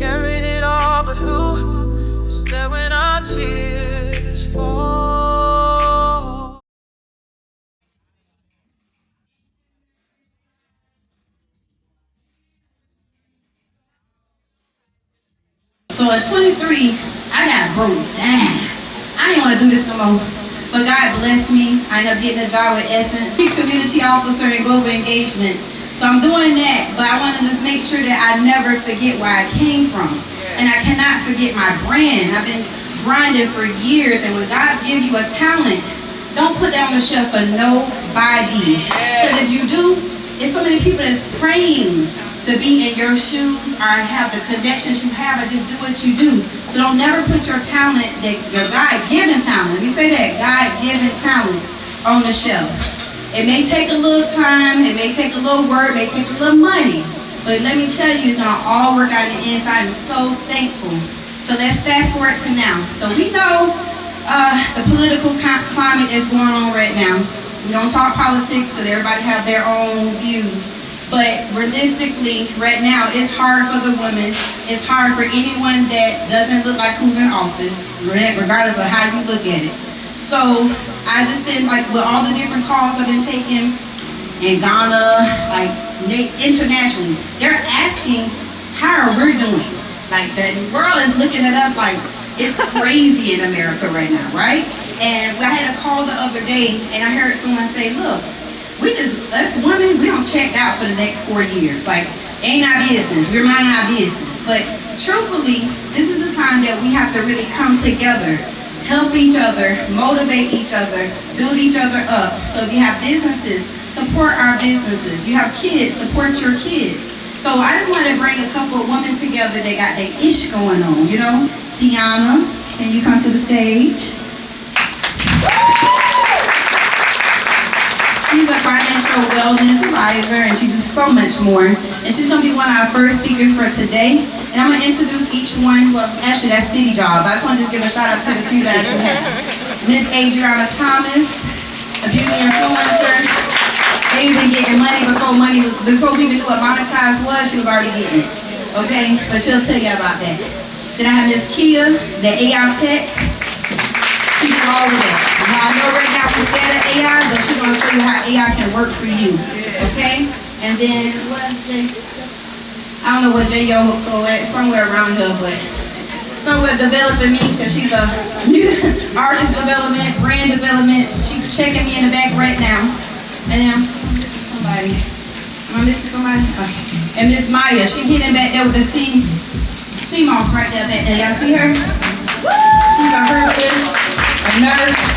carried it all, but who is there when our tears fall? So at 23, I got broke down. I didn't want to do this no more. But God blessed me. I ended up getting a job with S.I.S, Chief Community Officer in Global Engagement. So I'm doing that, but I want to just make sure that I never forget where I came from. And I cannot forget my brand. I've been grinding for years, and when God gives you a talent, don't put that on the shelf for nobody. Because if you do, there's so many people that's praying to be in your shoes or have the connections you have, or just do what you do. So don't never put your talent, your God-given talent, let me say that, God-given talent on the shelf. It may take a little time, it may take a little work, it may take a little money, but let me tell you, it's gonna all work out on the inside. I'm so thankful. So let's fast forward to now. So we know the political climate is going on right now. We don't talk politics because everybody have their own views. But realistically, right now, it's hard for the women. It's hard for anyone that doesn't look like who's in office, regardless of how you look at it. So I just been like, with all the different calls I've been taking in Ghana, like internationally, they're asking how are we doing. Like the world is looking at us like it's crazy in America right now, right? And I had a call the other day, and I heard someone say, look, us women, we don't check out for the next 4 years. Like, ain't our business. We're minding our business. But truthfully, this is the time that we have to really come together, help each other, motivate each other, build each other up. So if you have businesses, support our businesses. You have kids, support your kids. So I just want to bring a couple of women together that got their ish going on, you know? Tiana, can you come to the stage? She's a financial wellness advisor, and she does so much more. And she's going to be one of our first speakers for today. And I'm going to introduce each one. Well, actually, that's city job. I just want to just give a shout out to the few guys we have. Miss Adriana Thomas, a beauty influencer. They've been getting money before we even knew what monetize was. She was already getting it. Okay, but she'll tell you about that. Then I have Miss Kia, the AI tech. She do all of that. Now, I know right now we're scared of AI, but she's going to show you how AI can work for you. Okay? And then, I don't know what J.O. at, somewhere around here, but somewhere developing me, because she's a artist development, brand development. She's checking me in the back right now. And then I'm missing somebody. Am I missing somebody? Okay. And Miss Maya, she hitting back there with the sea moss right there back there. Y'all see her? She's a herbalist, a nurse,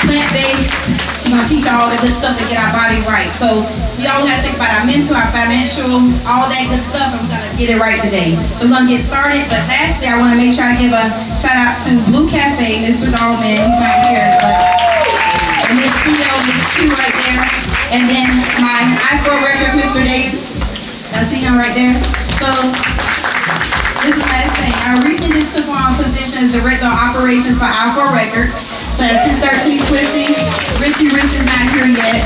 plant-based. She's gonna teach all the good stuff to get our body right. So we all gotta think about our mental, our financial, all that good stuff, and we're gonna get it right today. So we're gonna get started, but lastly, I wanna make sure I give a shout out to Blue Cafe, Mr. Dahlman, he's not here, but Miss Theo, Miss Q right there, and then my Afro Records, Mr. Dave. I see him right there. So this is the last thing. I recently took on position as Director of Operations for Afro Records. So since 13 Twisty, Richie Rich is not here yet.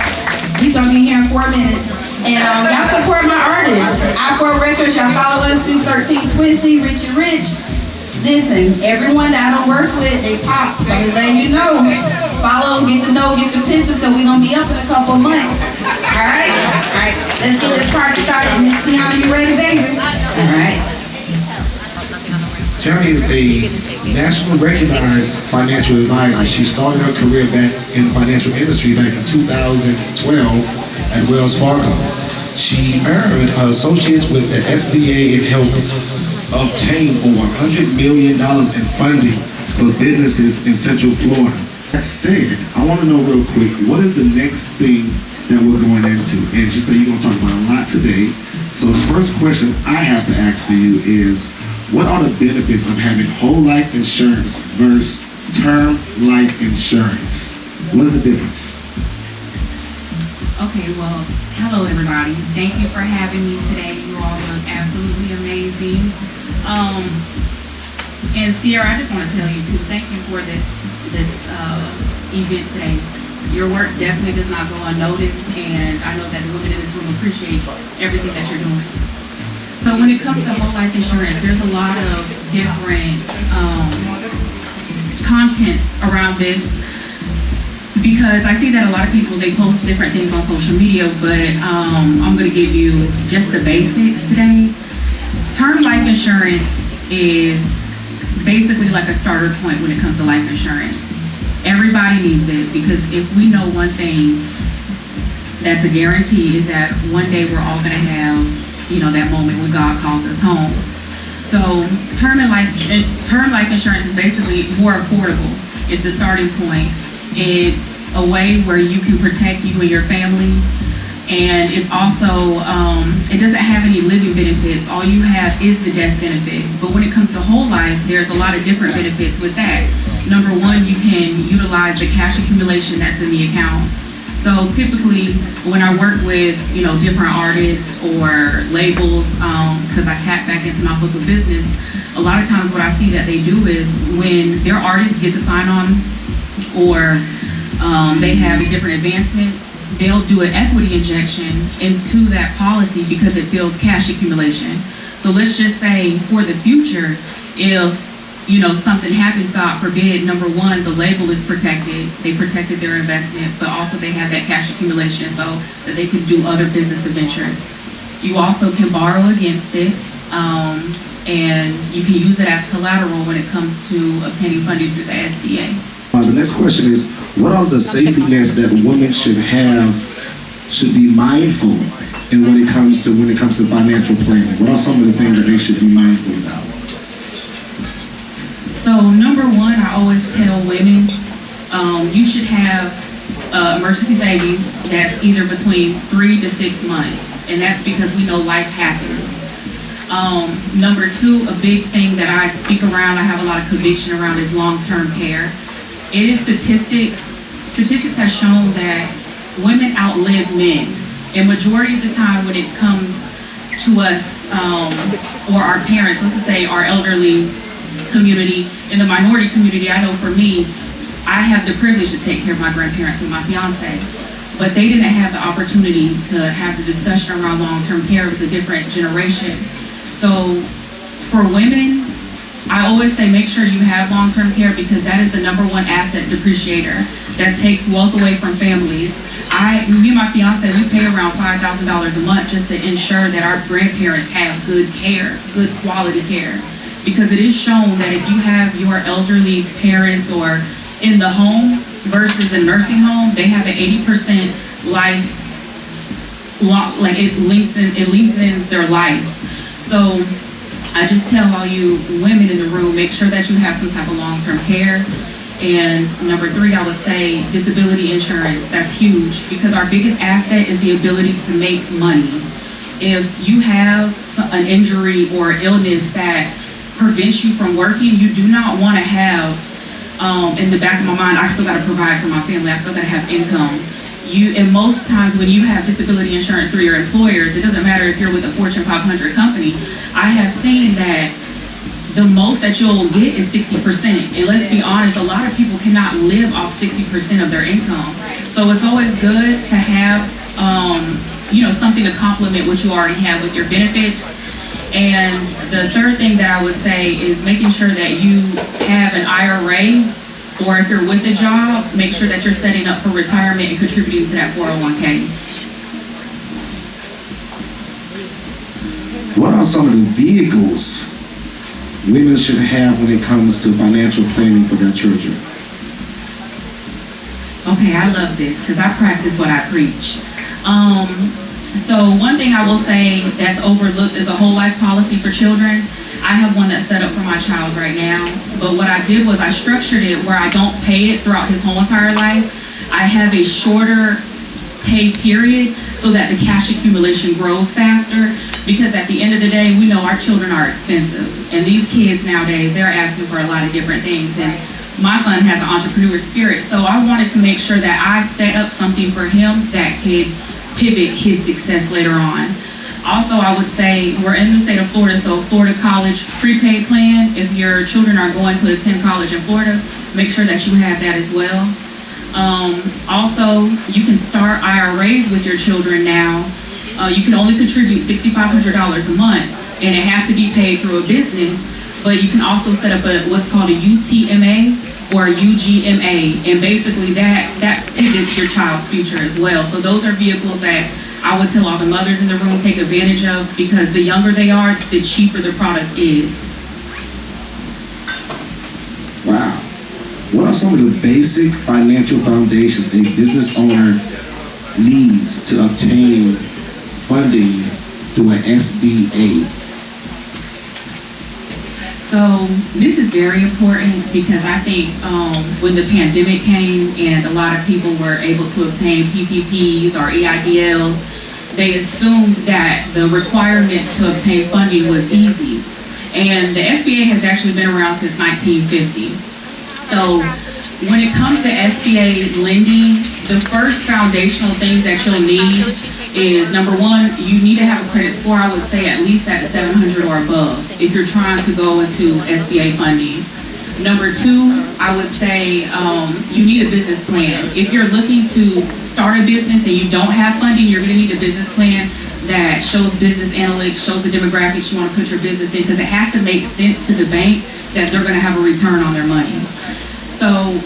He's gonna be here in 4 minutes. And y'all support my artists. Afro Records, y'all follow us since 13 Twisty, Richie Rich. Listen, everyone that I don't work with, they pop. So I'm just letting you know. Follow, get to know, get your pictures, because we're gonna be up in a couple months. Alright? Alright, let's get this party started. Miss Tiana, you ready, baby? Alright. Terry is a nationally recognized financial advisor. She started her career back in the financial industry back in 2012 at Wells Fargo. She earned her associates with the SBA and helped obtain over $100 million in funding for businesses in Central Florida. That said, I want to know real quick, what is the next thing that we're going into? And she said you're going to talk about a lot today. So the first question I have to ask for you is, what are the benefits of having whole life insurance versus term life insurance? What is the difference? Okay, well, hello everybody. Thank you for having me today. You all look absolutely amazing. And Sierra, I just want to tell you too, thank you for this event today. Your work definitely does not go unnoticed, and I know that the women in this room appreciate everything that you're doing. So when it comes to whole life insurance, there's a lot of different content around this, because I see that a lot of people, they post different things on social media, but I'm going to give you just the basics today. Term life insurance is basically like a starter point when it comes to life insurance. Everybody needs it, because if we know one thing that's a guarantee, is that one day we're all going to have, that moment when God calls us home. So term life insurance is basically more affordable. It's the starting point. It's a way where you can protect you and your family. And it's also, it doesn't have any living benefits. All you have is the death benefit. But when it comes to whole life, there's a lot of different benefits with that. Number one, you can utilize the cash accumulation that's in the account. So typically, when I work with, different artists or labels, because I tap back into my book of business, a lot of times what I see that they do is when their artist gets a sign-on, or they have different advancements, they'll do an equity injection into that policy because it builds cash accumulation. So let's just say for the future, if something happens, God forbid, number one, the label is protected. They protected their investment, but also they have that cash accumulation so that they can do other business adventures. You also can borrow against it, and you can use it as collateral when it comes to obtaining funding through the SBA. The next question is, what are the safety nets that women should be mindful when it comes to financial planning? What are some of the things that they should be mindful about? So number one, I always tell women, you should have emergency savings that's either between 3 to 6 months, and that's because we know life happens. Number two, a big thing that I speak around, I have a lot of conviction around, is long-term care. It is statistics have shown that women outlive men, and majority of the time when it comes to us, or our parents, let's just say our elderly community, in the minority community, I know for me, I have the privilege to take care of my grandparents and my fiance, but they didn't have the opportunity to have the discussion around long-term care. It was a different generation. So for women, I always say make sure you have long-term care, because that is the number one asset depreciator that takes wealth away from families. Me and my fiance, we pay around $5,000 a month just to ensure that our grandparents have good care, good quality care. Because it is shown that if you have your elderly parents or in the home versus a nursing home, they have an 80% life, like it lengthens their life. So I just tell all you women in the room, make sure that you have some type of long-term care. And number three, I would say disability insurance. That's huge, because our biggest asset is the ability to make money. If you have an injury or illness that prevents you from working, you do not want to have in the back of my mind, I still got to provide for my family, I still got to have income. And most times when you have disability insurance through your employers, it doesn't matter if you're with a Fortune 500 company, I have seen that the most that you'll get is 60%. And let's be honest, a lot of people cannot live off 60% of their income. So it's always good to have something to complement what you already have with your benefits. And the third thing that I would say is making sure that you have an IRA, or if you're with a job, make sure that you're setting up for retirement and contributing to that 401k. What are some of the vehicles women should have when it comes to financial planning for their children? Okay, I love this because I practice what I preach. So one thing I will say that's overlooked is a whole life policy for children. I have one that's set up for my child right now, but what I did was I structured it where I don't pay it throughout his whole entire life. I have a shorter pay period so that the cash accumulation grows faster, because at the end of the day, we know our children are expensive, and these kids nowadays, they're asking for a lot of different things, and my son has an entrepreneur spirit, so I wanted to make sure that I set up something for him that could pivot his success later on. Also, I would say we're in the state of Florida, so Florida College prepaid plan. If your children are going to attend college in Florida, make sure that you have that as well. Also, you can start IRAs with your children now. You can only contribute $6,500 a month. and it has to be paid through a business. But you can also set up what's called a UTMA or a UGMA, and basically that pivots your child's future as well. So those are vehicles that I would tell all the mothers in the room take advantage of, because the younger they are, the cheaper the product is. Wow. What are some of the basic financial foundations a business owner needs to obtain funding through an SBA? So this is very important because I think when the pandemic came and a lot of people were able to obtain PPPs or EIDLs, they assumed that the requirements to obtain funding was easy. And the SBA has actually been around since 1950. So when it comes to SBA lending, the first foundational things that you'll need is, number one, you need to have a credit score, I would say at least at a 700 or above if you're trying to go into SBA funding. Number two, I would say you need a business plan. If you're looking to start a business and you don't have funding, you're gonna need a business plan that shows business analytics, shows the demographics you wanna put your business in, because it has to make sense to the bank that they're gonna have a return on their money. So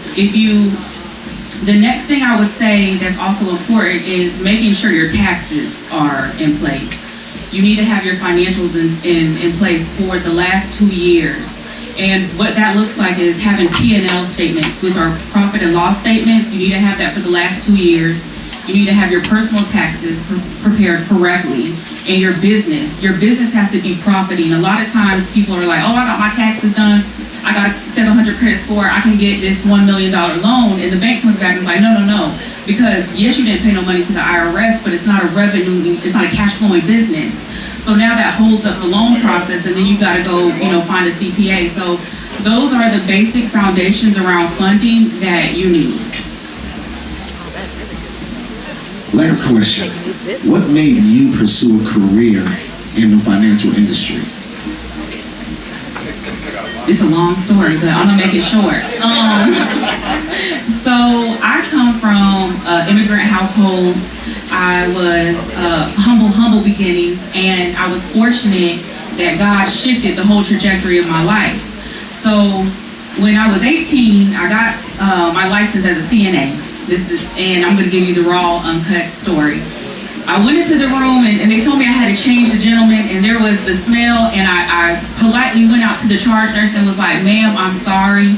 the next thing I would say that's also important is making sure your taxes are in place. You need to have your financials in place for the last 2 years. And what that looks like is having P&L statements, which are profit and loss statements. You need to have that for the last 2 years. You need to have your personal taxes prepared correctly. And your business has to be profiting. A lot of times people are like, oh, I got my taxes done. I got a 700 credit score, I can get this $1 million loan, and the bank comes back and is like, no, because yes, you didn't pay no money to the IRS, but it's not a revenue, it's not a cash flowing business. So now that holds up the loan process, and then you gotta go, find a CPA. So those are the basic foundations around funding that you need. Last question. What made you pursue a career in the financial industry? It's a long story, but I'm gonna make it short. So I come from an immigrant household. I was humble beginnings, and I was fortunate that God shifted the whole trajectory of my life. So when I was 18, I got my license as a CNA. And I'm gonna give you the raw, uncut story. I went into the room and they told me I had to change the gentleman, and there was the smell, and I politely went out to the charge nurse and was like, ma'am, I'm sorry,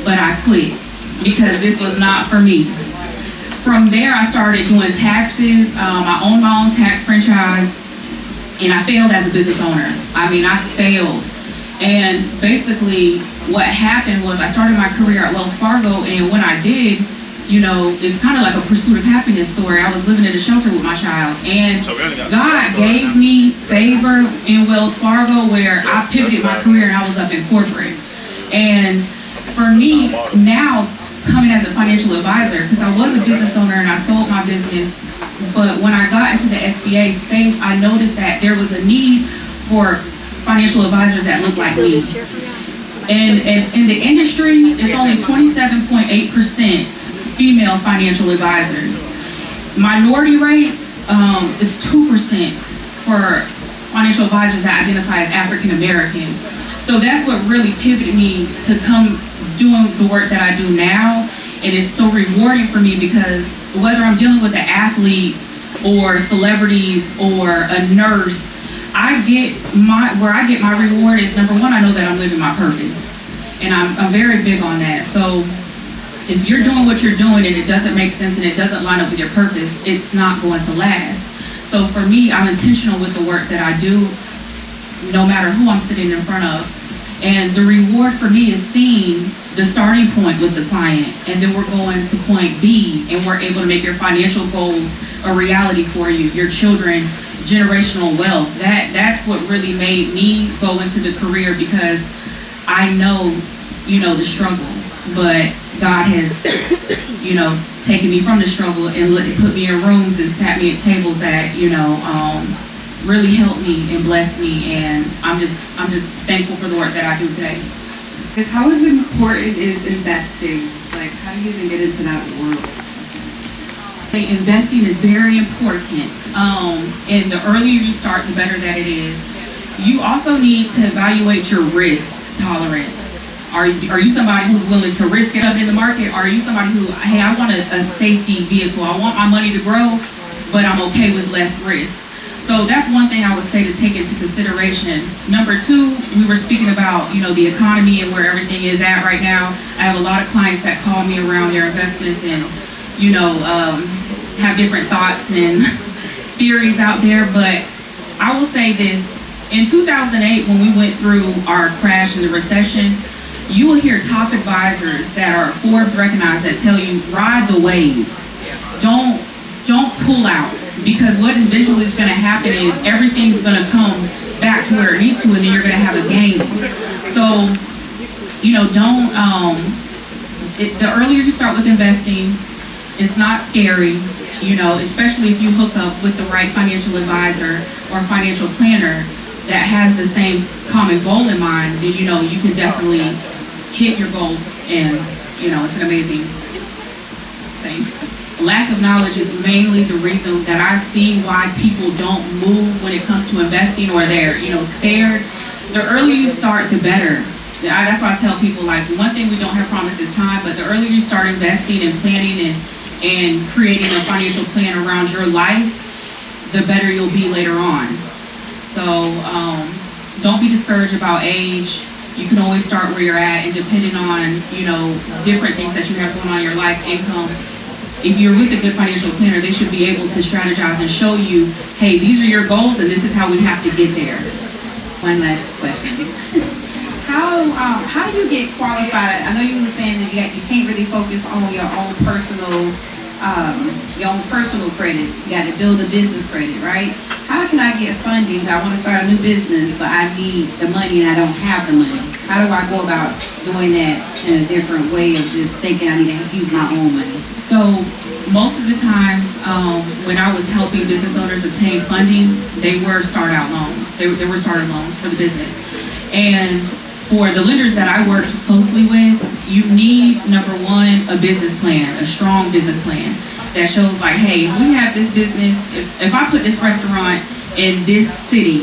but I quit because this was not for me. From there, I started doing taxes. I owned my own tax franchise, and I failed as a business owner. I failed. And basically what happened was I started my career at Wells Fargo, and when I did, it's kind of like a pursuit of happiness story. I was living in a shelter with my child, and God gave me favor in Wells Fargo where I pivoted my career and I was up in corporate. And for me now, coming as a financial advisor, because I was a business owner and I sold my business, but when I got into the SBA space, I noticed that there was a need for financial advisors that looked like me. And in the industry, it's only 27.8% female financial advisors. Minority rates is 2% for financial advisors that identify as African American. So that's what really pivoted me to come doing the work that I do now. And it's so rewarding for me because whether I'm dealing with an athlete or celebrities or a nurse, where I get my reward is, number one, I know that I'm living my purpose. And I'm very big on that. So if you're doing what you're doing and it doesn't make sense and it doesn't line up with your purpose, it's not going to last. So for me, I'm intentional with the work that I do, no matter who I'm sitting in front of. And the reward for me is seeing the starting point with the client, and then we're going to point B, and we're able to make your financial goals a reality for you, your children, generational wealth. That's what really made me go into the career, because I know, the struggle, but God has, taken me from the struggle and put me in rooms and sat me at tables that, really helped me and blessed me, and I'm just thankful for the work that I do today. Because how important is investing? Like, how do you even get into that world? Investing is very important, and the earlier you start, the better that it is. You also need to evaluate your risk tolerance. Are you somebody who's willing to risk it up in the market? Or are you somebody who, hey, I want a safety vehicle. I want my money to grow, but I'm okay with less risk. So that's one thing I would say to take into consideration. Number two, we were speaking about, the economy and where everything is at right now. I have a lot of clients that call me around their investments and, have different thoughts and theories out there. But I will say this, in 2008, when we went through our crash and the recession, you will hear top advisors that are Forbes recognized that tell you, ride the wave. Don't pull out, because what eventually is going to happen is everything's going to come back to where it needs to, and then you're going to have a gain. So, the earlier you start with investing, it's not scary, especially if you hook up with the right financial advisor or financial planner that has the same common goal in mind, then you can definitely hit your goals, and it's an amazing thing. Lack of knowledge is mainly the reason that I see why people don't move when it comes to investing, or they're scared. The earlier you start, the better. That's why I tell people, like, one thing we don't have promised is time, but the earlier you start investing and planning and creating a financial plan around your life, the better you'll be later on. So don't be discouraged about age. You can always start where you're at, and depending on, different things that you have going on in your life, income. If you're with a good financial planner, they should be able to strategize and show you, hey, these are your goals and this is how we have to get there. One last question. How do you get qualified? I know you were saying that you can't really focus on your own personal credit. You got to build a business credit, right? How can I get funding? I want to start a new business, but I need the money and I don't have the money. How do I go about doing that in a different way of just thinking I need to use my own money? So most of the times when I was helping business owners obtain funding, they were start-out loans. They were starter loans for the business. And for the lenders that I worked closely with, you need, number one, a business plan, a strong business plan that shows, like, hey, if we have this business, if I put this restaurant in this city,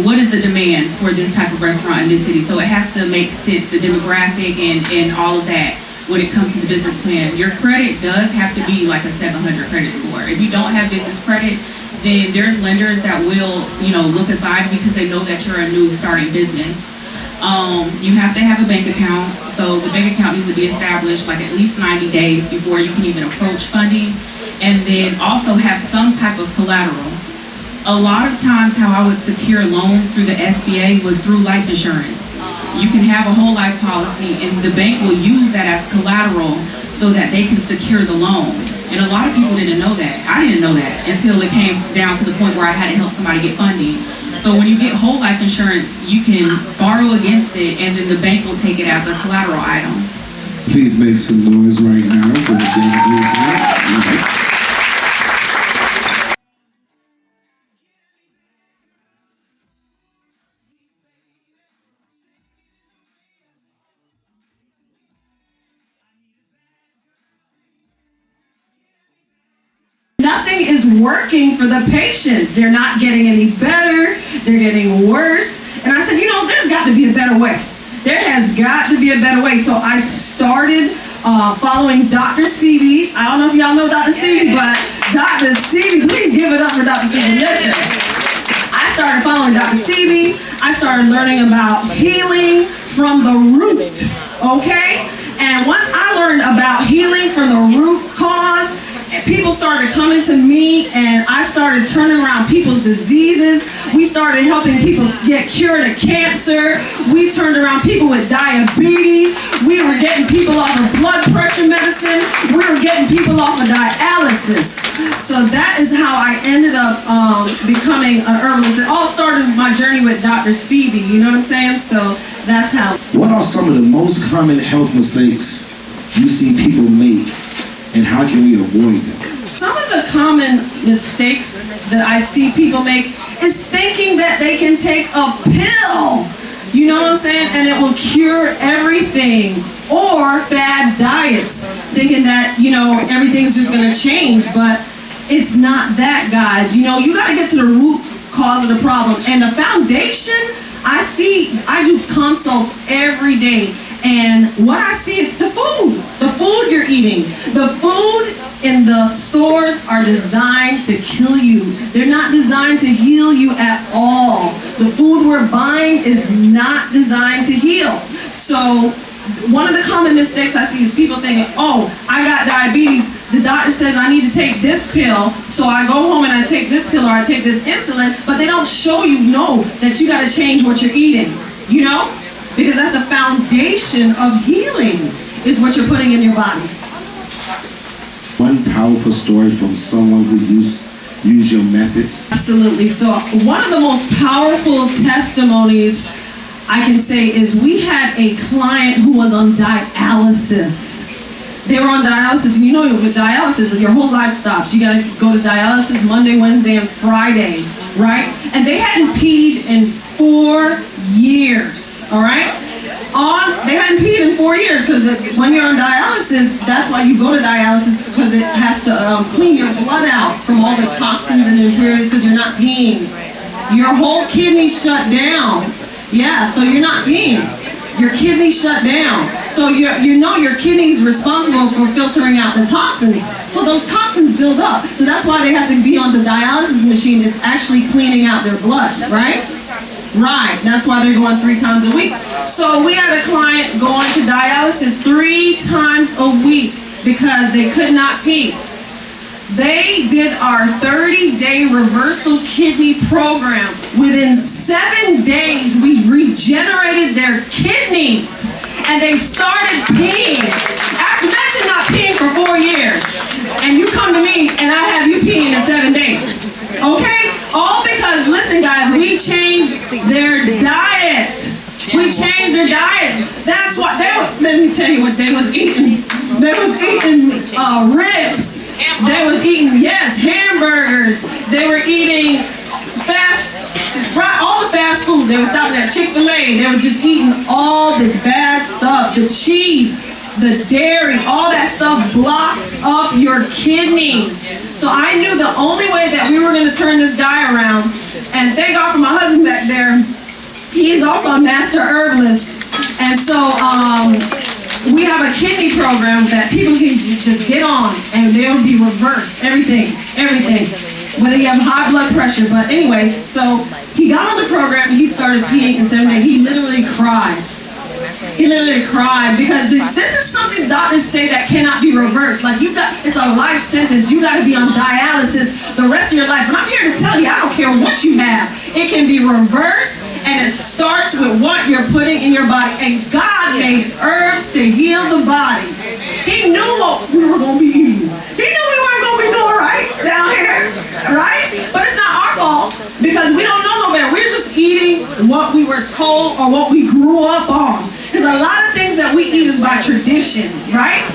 what is the demand for this type of restaurant in this city? So it has to make sense, the demographic and all of that when it comes to the business plan. Your credit does have to be like a 700 credit score. If you don't have business credit, then there's lenders that will, look aside because they know that you're a new starting business. You have to have a bank account. So the bank account needs to be established like at least 90 days before you can even approach funding. And then also have some type of collateral. A lot of times how I would secure loans through the SBA was through life insurance. You can have a whole life policy and the bank will use that as collateral so that they can secure the loan. And a lot of people didn't know that. I didn't know that until it came down to the point where I had to help somebody get funding. So when you get whole life insurance, you can borrow against it and then the bank will take it as a collateral item. Please make some noise right now for Ms. Yes. Nothing is working for the patients. They're not getting any better. They're getting worse. And I said, there's got to be a better way. There has got to be a better way. So I started following Dr. Seavey. I don't know if y'all know Dr. Seavey, but Dr. Seavey, please give it up for Dr. Seavey. Listen, I started following Dr. Seavey. I started learning about healing from the root, okay? And once I learned about healing from the root cause, people started coming to me and I started turning around people's diseases. We started helping people get cured of cancer. We turned around people with diabetes. We were getting people off of blood pressure medicine. We were getting people off of dialysis. So that is how I ended up becoming an herbalist. It all started with my journey with Dr. Seavey, you know what I'm saying? So that's how. What are some of the most common health mistakes you see people make, and how can we avoid them? Some of the common mistakes that I see people make is thinking that they can take a pill, you know what I'm saying, and it will cure everything. Or bad diets, thinking that, everything's just gonna change, but it's not that, guys. You gotta get to the root cause of the problem. And the foundation, I do consults every day. And what I see, it's the food you're eating. The food in the stores are designed to kill you. They're not designed to heal you at all. The food we're buying is not designed to heal. So one of the common mistakes I see is people thinking, oh, I got diabetes. The doctor says I need to take this pill, so I go home and I take this pill or I take this insulin, but they don't show you, no, that you got to change what you're eating, you know? Because that's the foundation of healing, is what you're putting in your body. One powerful story from someone who used your methods. Absolutely. So one of the most powerful testimonies I can say is we had a client who was on dialysis. They were on dialysis, and you know with dialysis, your whole life stops. You gotta go to dialysis Monday, Wednesday, and Friday, right? And they hadn't peed in 4 years, all right? They hadn't peed in 4 years, because when you're on dialysis, that's why you go to dialysis, because it has to clean your blood out from all the toxins and impurities, because you're not peeing. Your whole kidney shut down. Yeah, so you're not peeing. Your kidney shut down. So you know your kidney's responsible for filtering out the toxins. So those toxins build up. So that's why they have to be on the dialysis machine that's actually cleaning out their blood, right? Right, that's why they're going 3 times a week. So we had a client going to dialysis 3 times a week because they could not pee. They did our 30-day reversal kidney program. Within 7 days, we regenerated their kidneys and they started peeing. Imagine not peeing for 4 years and you come to me and I have you peeing in 7 days. Okay? All because, listen guys, we changed their diet. We changed their diet. That's why let me tell you what they was eating. They was eating ribs. They was eating, hamburgers. They were eating all the fast food. They were stopping at Chick-fil-A. They was just eating all this bad stuff. The cheese, the dairy, all that stuff blocks up your kidneys. So I knew the only way that we were going to turn this guy around, and thank God for my husband back there. He's also a master herbalist. And so we have a kidney program that people can just get on and they'll be reversed. Everything. Whether you have high blood pressure. But anyway, so he got on the program and he started peeing in 7 days. He literally cried. He literally cried because this is something doctors say that cannot be reversed. Like it's a life sentence. You got to be on dialysis the rest of your life. But I'm here to tell you, I don't care what you have. It can be reversed, and it starts with what you're putting in your body. And God made herbs to heal the body. He knew what we were going to be eating. He knew we weren't going to be doing right down here, right? But it's not our fault because we don't know no better. We're just eating what we were told or what we grew up on. Because a lot of things that we eat is by tradition, right?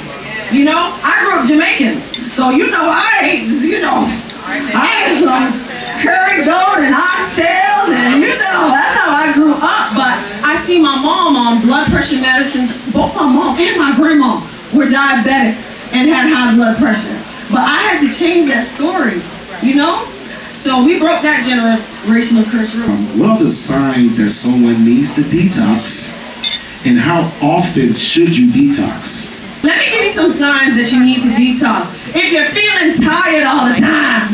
You know, I grew up Jamaican, so I ate, I ate some curry goat and oxtails, and that's how I grew up. But I see my mom on blood pressure medicines. Both my mom and my grandma were diabetics and had high blood pressure. But I had to change that story, So we broke that generational curse. What are the signs that someone needs to detox? And how often should you detox? Let me give you some signs that you need to detox. If you're feeling tired all the time,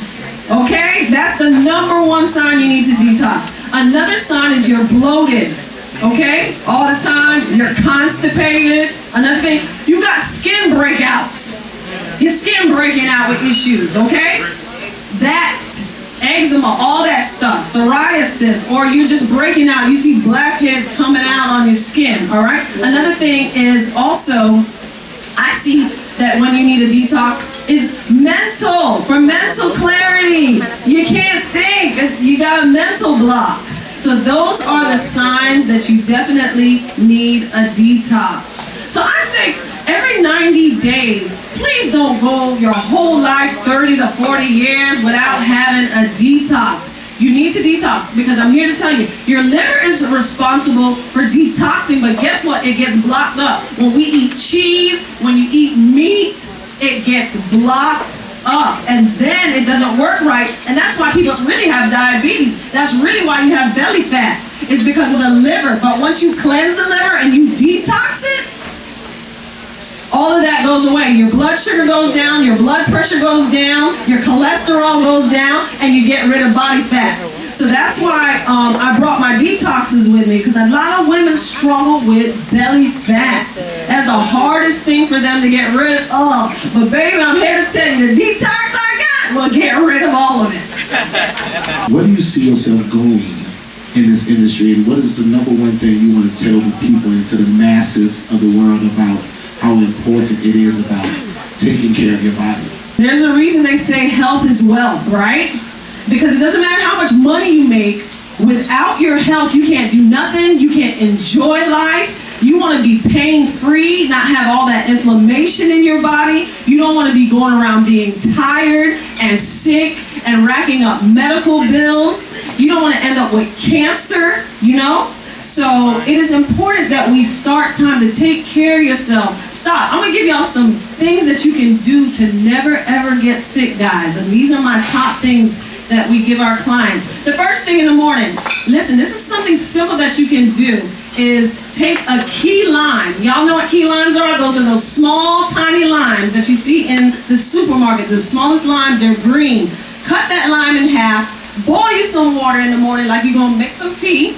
okay, that's the #1 sign you need to detox. Another sign is you're bloated, okay, all the time. You're constipated. Another thing, you got skin breakouts. Your skin breaking out with issues, okay? Eczema, all that stuff, psoriasis, or you just breaking out, you see blackheads coming out on your skin, all right? Another thing is also, I see that when you need a detox is for mental clarity. You can't think, you got a mental block. So those are the signs that you definitely need a detox. So I say, every 90 days, please don't go your whole life, 30 to 40 years, without having a detox. You need to detox because I'm here to tell you, your liver is responsible for detoxing, but guess what? It gets blocked up. When we eat cheese, when you eat meat, it gets blocked up, and then it doesn't work right, and that's why people really have diabetes. That's really why you have belly fat. It's because of the liver. But once you cleanse the liver and you detox it, all of that goes away. Your blood sugar goes down, your blood pressure goes down, your cholesterol goes down, and you get rid of body fat. So that's why I brought my detoxes with me, because a lot of women struggle with belly fat. That's the hardest thing for them to get rid of. But baby, I'm here to tell you, the detox I got will get rid of all of it. Where do you see yourself going in this industry, and what is the number one thing you want to tell the people and to the masses of the world about how important it is about taking care of your body? There's a reason they say health is wealth, right? Because it doesn't matter how much money you make, without your health, you can't do nothing, you can't enjoy life. You want to be pain-free, not have all that inflammation in your body. You don't want to be going around being tired and sick and racking up medical bills. You don't want to end up with cancer, you know? So it is important that we start time to take care of yourself. Stop. I'm going to give y'all some things that you can do to never, ever get sick, guys. And these are my top things that we give our clients. The first thing in the morning, listen, this is something simple that you can do, is take a key lime. Y'all know what key limes are? Those are those small, tiny limes that you see in the supermarket. The smallest limes, they're green. Cut that lime in half, boil you some water in the morning like you're gonna make some tea,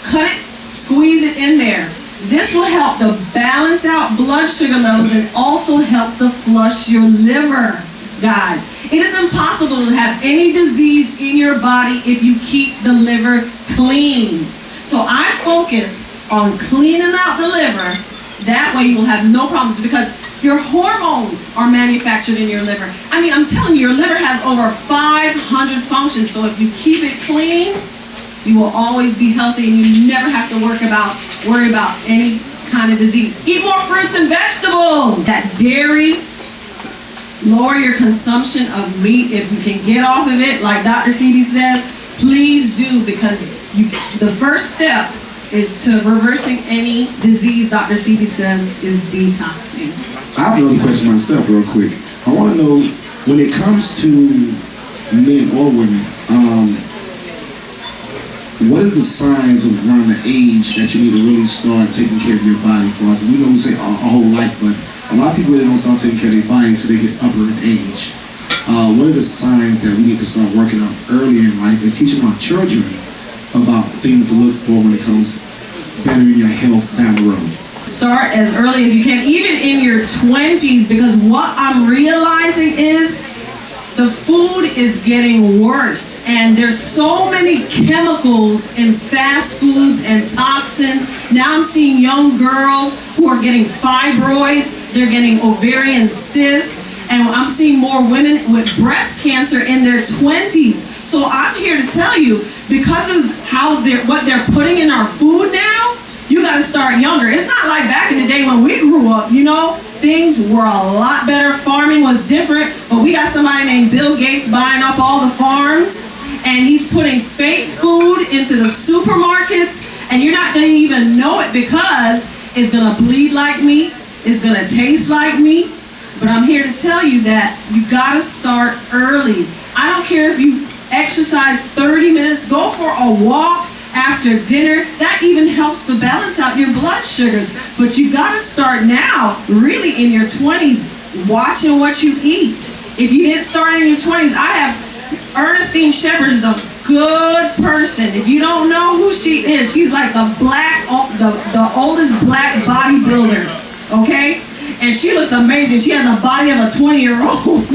cut it, squeeze it in there. This will help to balance out blood sugar levels and also help to flush your liver. Guys, it is impossible to have any disease in your body if you keep the liver clean. So I focus on cleaning out the liver. That way you will have no problems, because your hormones are manufactured in your liver. I mean, I'm telling you, your liver has over 500 functions. So if you keep it clean, you will always be healthy, and you never have to worry about any kind of disease. Eat more fruits and vegetables. That dairy, lower your consumption of meat if you can get off of it, like Dr. Sebi says. Please do, because the first step is to reversing any disease Dr. Sebi says is detoxing. I have another question myself real quick. I want to know, when it comes to men or women, what is the signs of around the age that you need to really start taking care of your body? For us, we don't say our whole life, but a lot of people, they don't start taking care of their body until they get upper in age. What are the signs that we need to start working on early in life and teaching our children about things to look for when it comes to bettering your health down the road? Start as early as you can, even in your 20s, because what I'm realizing is the food is getting worse, and there's so many chemicals in fast foods and toxins. Now I'm seeing young girls who are getting fibroids, they're getting ovarian cysts, and I'm seeing more women with breast cancer in their 20s. So I'm here to tell you, because of what they're putting in our food now, you got to start younger. It's not like back in the day when we grew up, you know. Things were a lot better. Farming was different, but we got somebody named Bill Gates buying up all the farms, and he's putting fake food into the supermarkets, and you're not going to even know it because it's going to bleed like meat, it's going to taste like meat. But I'm here to tell you that you got to start early. I don't care if you exercise 30 minutes, go for a walk after dinner. That even helps to balance out your blood sugars. But you got to start now, really in your 20s, watching what you eat. If you didn't start in your 20s, I have Ernestine Shepherd is a good person. If you don't know who she is, she's like the oldest black bodybuilder, okay? And she looks amazing. She has a body of a 20-year-old.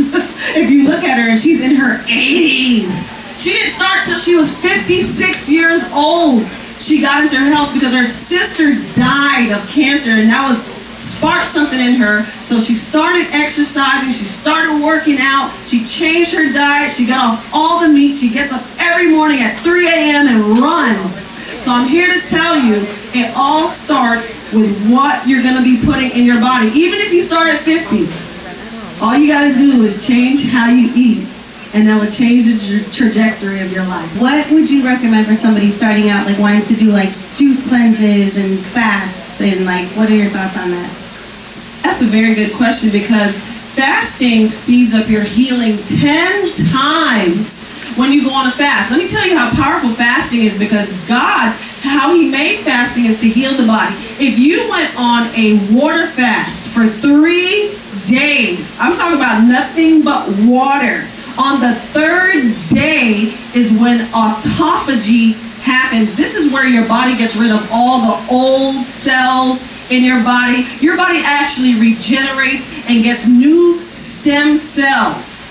If you look at her, and she's in her 80s. She didn't start till she was 56 years old. She got into her health because her sister died of cancer, and that sparked something in her. So she started exercising, she started working out, she changed her diet, she got off all the meat, she gets up every morning at 3 a.m. and runs. So I'm here to tell you, it all starts with what you're gonna be putting in your body. Even if you start at 50, all you gotta do is change how you eat, and that will change the trajectory of your life. What would you recommend for somebody starting out, like wanting to do like juice cleanses and fasts, and like what are your thoughts on that? That's a very good question, because fasting speeds up your healing 10 times when you go on a fast. Let me tell you how powerful fasting is, because God, how he made fasting is to heal the body. If you went on a water fast for 3 days, I'm talking about nothing but water, on the 3rd day is when autophagy happens. This is where your body gets rid of all the old cells in your body. Your body actually regenerates and gets new stem cells.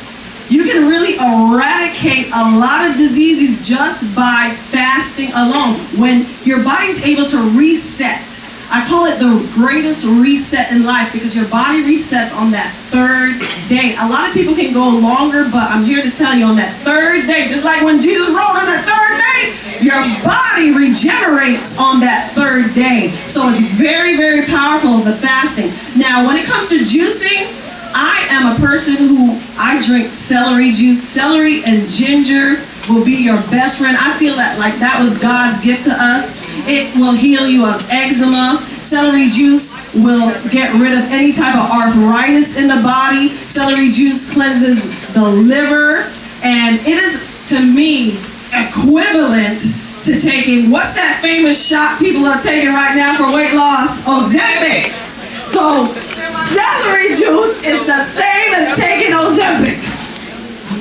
You can really eradicate a lot of diseases just by fasting alone. When your body's able to reset, I call it the greatest reset in life, because your body resets on that 3rd day. A lot of people can go longer, but I'm here to tell you, on that 3rd day, just like when Jesus rose on that 3rd day, your body regenerates on that 3rd day. So it's very, very powerful, the fasting. Now, when it comes to juicing, I am a person who, I drink celery juice. Celery and ginger will be your best friend. I feel that like that was God's gift to us. It will heal you of eczema. Celery juice will get rid of any type of arthritis in the body. Celery juice cleanses the liver. And it is, to me, equivalent to taking, what's that famous shot people are taking right now for weight loss? Ozempic. So celery juice is the same as taking Ozempic.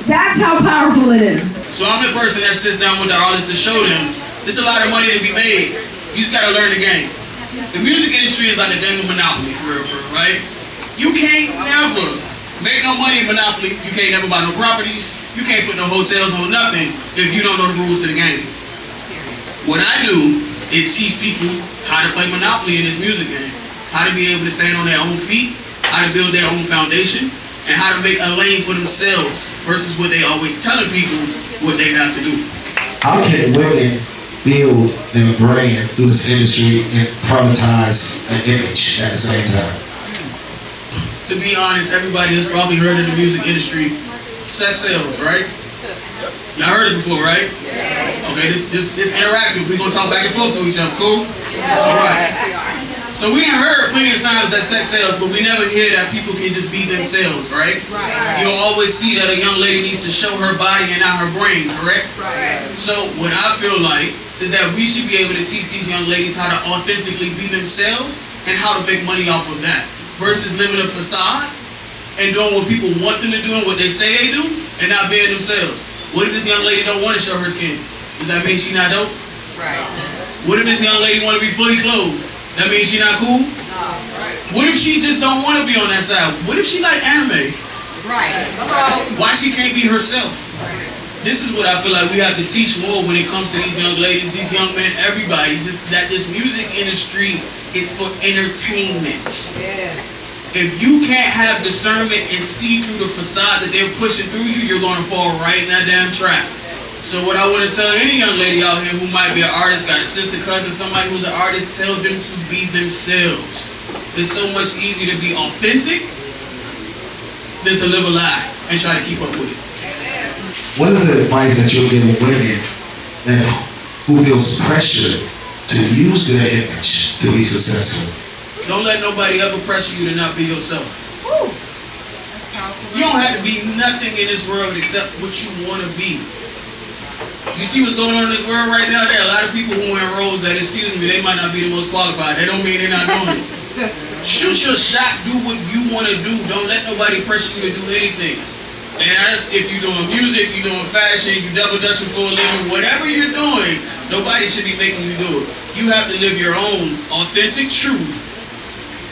That's how powerful it is. So I'm the person that sits down with the artists to show them there's a lot of money to be made. You just gotta learn the game. The music industry is like a game of Monopoly, for real, right? You can't never make no money in Monopoly. You can't never buy no properties. You can't put no hotels on nothing if you don't know the rules to the game. What I do is teach people how to play Monopoly in this music game. How to be able to stand on their own feet, how to build their own foundation, and how to make a lane for themselves versus what they always telling people what they have to do. How can women build their brand through this industry and privatize an image at the same time? To be honest, everybody has probably heard of the music industry. Sex sells, right? Y'all heard it before, right? Okay, this interactive. We're gonna talk back and forth to each other, cool? All right. So we done heard plenty of times that sex sells, but we never hear that people can just be themselves, right? You'll always see that a young lady needs to show her body and not her brain, correct? So what I feel like is that we should be able to teach these young ladies how to authentically be themselves and how to make money off of that, versus living a facade and doing what people want them to do and what they say they do and not being themselves. What if this young lady don't want to show her skin? Does that mean she not dope? What if this young lady want to be fully clothed? That means she not cool? What if she just don't want to be on that side? What if she like anime? Why she can't be herself? This is what I feel like we have to teach more when it comes to these young ladies, these young men, everybody. Just that this music industry is for entertainment. If you can't have discernment and see through the facade that they're pushing through you, you're going to fall right in that damn trap. So what I want to tell any young lady out here who might be an artist, got a sister, cousin, somebody who's an artist, tell them to be themselves. It's so much easier to be authentic than to live a lie and try to keep up with it. What is the advice that you're giving women who feels pressure to use their image to be successful? Don't let nobody ever pressure you to not be yourself. You don't have to be nothing in this world except what you want to be. You see what's going on in this world right now? There are a lot of people who are in roles that, excuse me, they might not be the most qualified. That don't mean they're not doing it. Shoot your shot, do what you want to do. Don't let nobody pressure you to do anything. And that's if you're doing music, you're doing fashion, you double dutching for a living, whatever you're doing, nobody should be making you do it. You have to live your own authentic truth,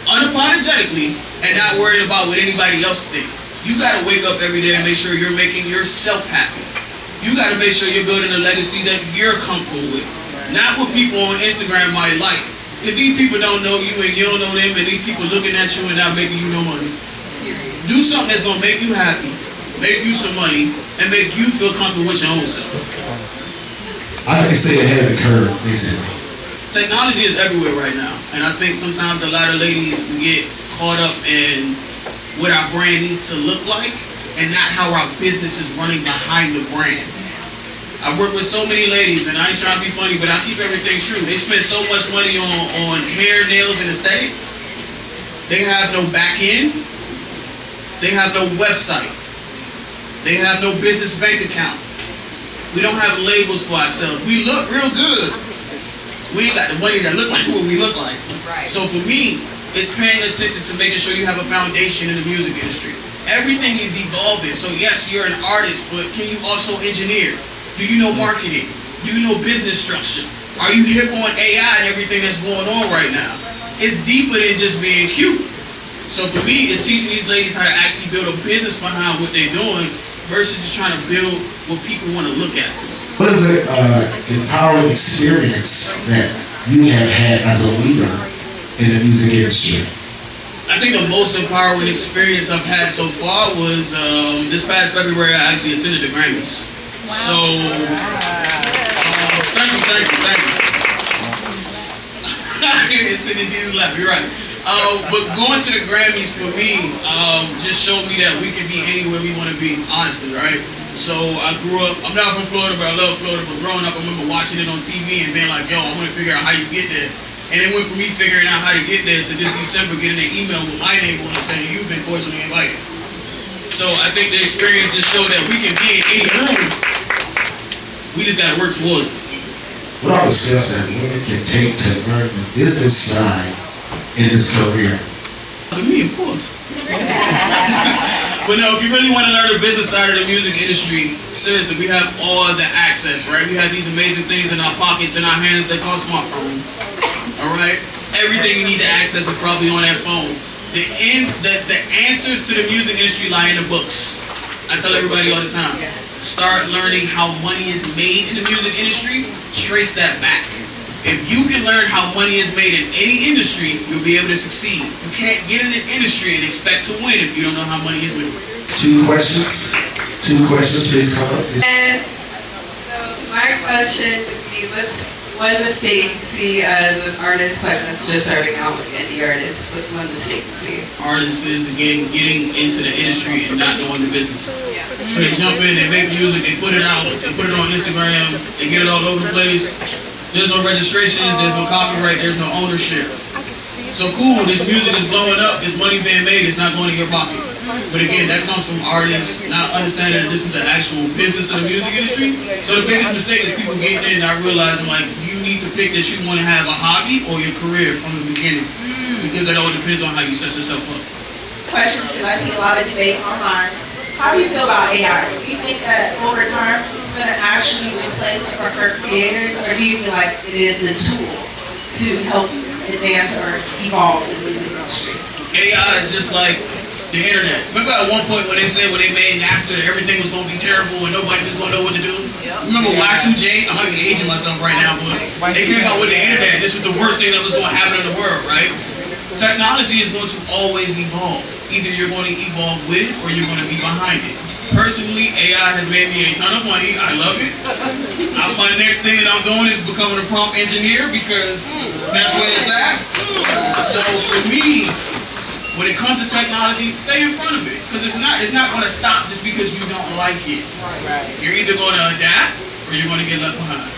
unapologetically, and not worried about what anybody else thinks. You got to wake up every day and make sure you're making yourself happy. You got to make sure you're building a legacy that you're comfortable with, not what people on Instagram might like. If these people don't know you and you don't know them, and these people looking at you and not making you no money, do something that's going to make you happy, make you some money, and make you feel comfortable with your own self. I can stay ahead of the curve, basically. Technology is everywhere right now, and I think sometimes a lot of ladies get caught up in what our brand needs to look like and not how our business is running behind the brand. I work with so many ladies, and I ain't trying to be funny, but I keep everything true. They spend so much money on hair, nails, and aesthetic. They have no back end. They have no website. They have no business bank account. We don't have labels for ourselves. We look real good. We ain't got the money that look like what we look like. Right. So for me, it's paying attention to making sure you have a foundation in the music industry. Everything is evolving. So yes, you're an artist, but can you also engineer? Do you know marketing? Do you know business structure? Are you hip on AI and everything that's going on right now? It's deeper than just being cute. So for me, it's teaching these ladies how to actually build a business behind what they're doing versus just trying to build what people want to look at. What is the empowering experience that you have had as a leader in the music industry? I think the most empowering experience I've had so far was this past February. I actually attended the Grammys. So, thank you. Sitting Jesus left, you're right. But going to the Grammys for me just showed me that we can be anywhere we want to be, honestly, right? So I grew up, I'm not from Florida, but I love Florida. But growing up, I remember watching it on TV and being like, yo, I want to figure out how you get there. And it went from me figuring out how to get there to this December getting an email with my name on it saying, you've been cordially invited. So I think the experience just showed that we can be in any room. We just got to work towards it. What are the steps that women can take to learn the business side in this career? Me, of course. But no, if you really want to learn the business side of the music industry, seriously, we have all the access, right? We have these amazing things in our pockets, in our hands that call smartphones. All right? Everything you need to access is probably on that phone. The answers to the music industry lie in the books. I tell everybody all the time. Start learning how money is made in the music industry, trace that back. If you can learn how money is made in any industry, you'll be able to succeed. You can't get in an industry and expect to win if you don't know how money is made. Two questions, please come up. And so my question would be, what's one mistake you see as an artist that's just starting out with indie artists? What's one mistake you see? Artists is, again, getting into the industry and not knowing the business. So they jump in, they make music, they put it out, they put it on Instagram, they get it all over the place. There's no registrations, there's no copyright, there's no ownership. So cool, this music is blowing up, this money being made, it's not going to your pocket. But again, that comes from artists not understanding that this is the actual business of the music industry. So the biggest mistake is people getting in and not realizing, like, you need to pick that you want to have a hobby or your career from the beginning. Because it all depends on how you set yourself up. Question, because I see a lot of debate online. How do you feel about AI? Do you think that over time it's going to actually replace for creators, or do you feel like it is the tool to help advance or evolve in the music industry? AI is just like the internet. Remember at one point when they said when they made Napster that everything was going to be terrible and nobody was going to know what to do? Remember Y2J? I might be aging myself right now, but they came out with the internet. This was the worst thing that was going to happen in the world, right? Technology is going to always evolve. Either you're going to evolve with it or you're going to be behind it. Personally, AI has made me a ton of money. I love it. My next thing that I'm doing is becoming a prompt engineer because that's where it's at. So for me, when it comes to technology, stay in front of it. Because if not, it's not going to stop just because you don't like it. You're either going to adapt or you're going to get left behind.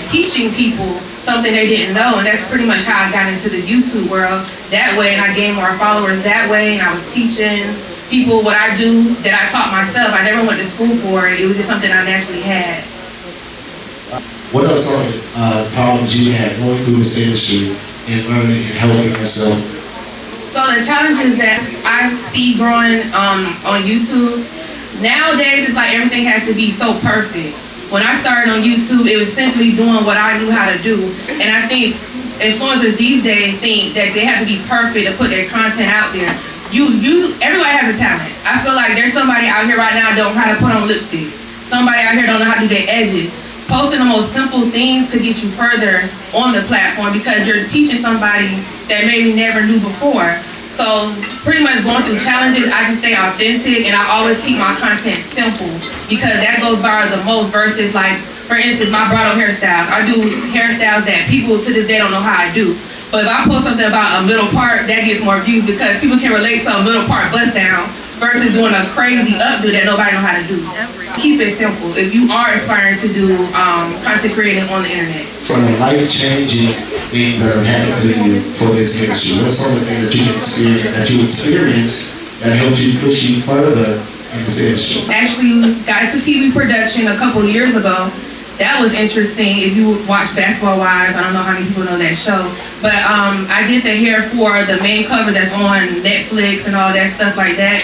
Teaching people something they didn't know, and that's pretty much how I got into the YouTube world that way, and I gained more followers that way, and I was teaching people what I do that I taught myself. I never went to school for it. It was just something I naturally had. What are some problems you had going through this industry and learning and helping yourself? So the challenges that I see growing on YouTube, nowadays it's like everything has to be so perfect. When I started on YouTube, it was simply doing what I knew how to do. And I think influencers these days think that they have to be perfect to put their content out there. Everybody has a talent. I feel like there's somebody out here right now that don't know how to put on lipstick. Somebody out here don't know how to do their edges. Posting the most simple things could get you further on the platform because you're teaching somebody that maybe never knew before. So pretty much going through challenges, I just stay authentic and I always keep my content simple because that goes viral the most versus like, for instance, my bridal hairstyles. I do hairstyles that people to this day don't know how I do. But if I post something about a middle part, that gets more views because people can relate to a middle part bust down versus doing a crazy updo that nobody know how to do. Keep it simple if you are aspiring to do content creating on the internet. For the life-changing things that have happened to you for this industry, what are some of the things that you experienced that helped you push you further in this industry? Actually, got into TV production a couple years ago. That was interesting. If you watch Basketball Wives, I don't know how many people know that show, but I did the hair for the main cover that's on Netflix and all that stuff like that.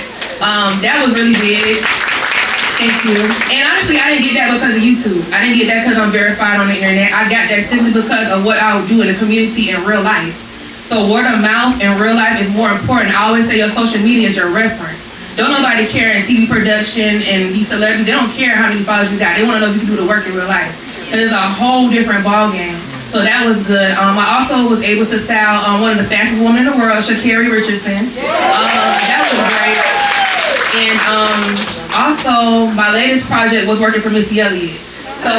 That was really big. Thank you. And honestly, I didn't get that because of YouTube. I didn't get that because I'm verified on the internet. I got that simply because of what I would do in the community in real life. So word of mouth in real life is more important. I always say your social media is your reference. Don't nobody care in TV production and these celebrities. They don't care how many followers you got. They want to know if you can do the work in real life. And it's a whole different ball game. So that was good. I also was able to style one of the fastest women in the world, Sha'Carri Richardson. That was great. And also, my latest project was working for Missy Elliott. So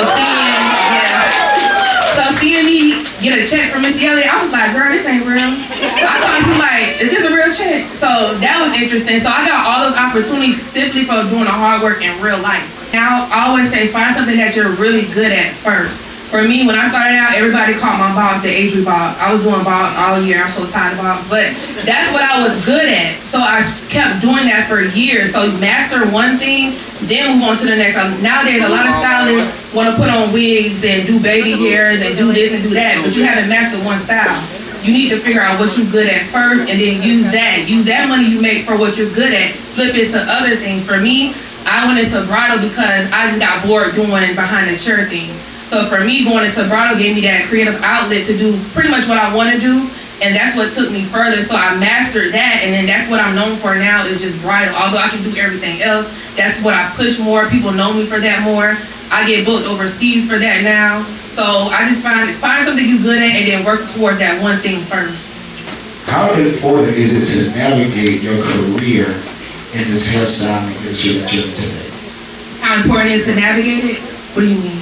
seeing me get a check from Missy Elliott, I was like, girl, this ain't real. I thought people like, is this a real check? So that was interesting. So I got all those opportunities simply for doing the hard work in real life. Now, I always say, find something that you're really good at first. For me, when I started out, everybody called my bob the Adri bob. I was doing bob all year. I'm so tired of bob. But that's what I was good at. So I kept doing that for years. So you master one thing, then move on to the next. Nowadays, a lot of stylists want to put on wigs and do baby hairs and do this and do that, but you haven't mastered one style. You need to figure out what you're good at first and then use that. Use that money you make for what you're good at, flip it to other things. For me, I went into bridal because I just got bored doing behind the chair things. So for me, going into bridal gave me that creative outlet to do pretty much what I want to do, and that's what took me further. So I mastered that, and then that's what I'm known for now is just bridal. Although I can do everything else, that's what I push more. People know me for that more. I get booked overseas for that now. So I just find something you're good at and then work towards that one thing first. How important is it to navigate your career in this hairstyling industry that you're in today? How important is to navigate it? What do you mean?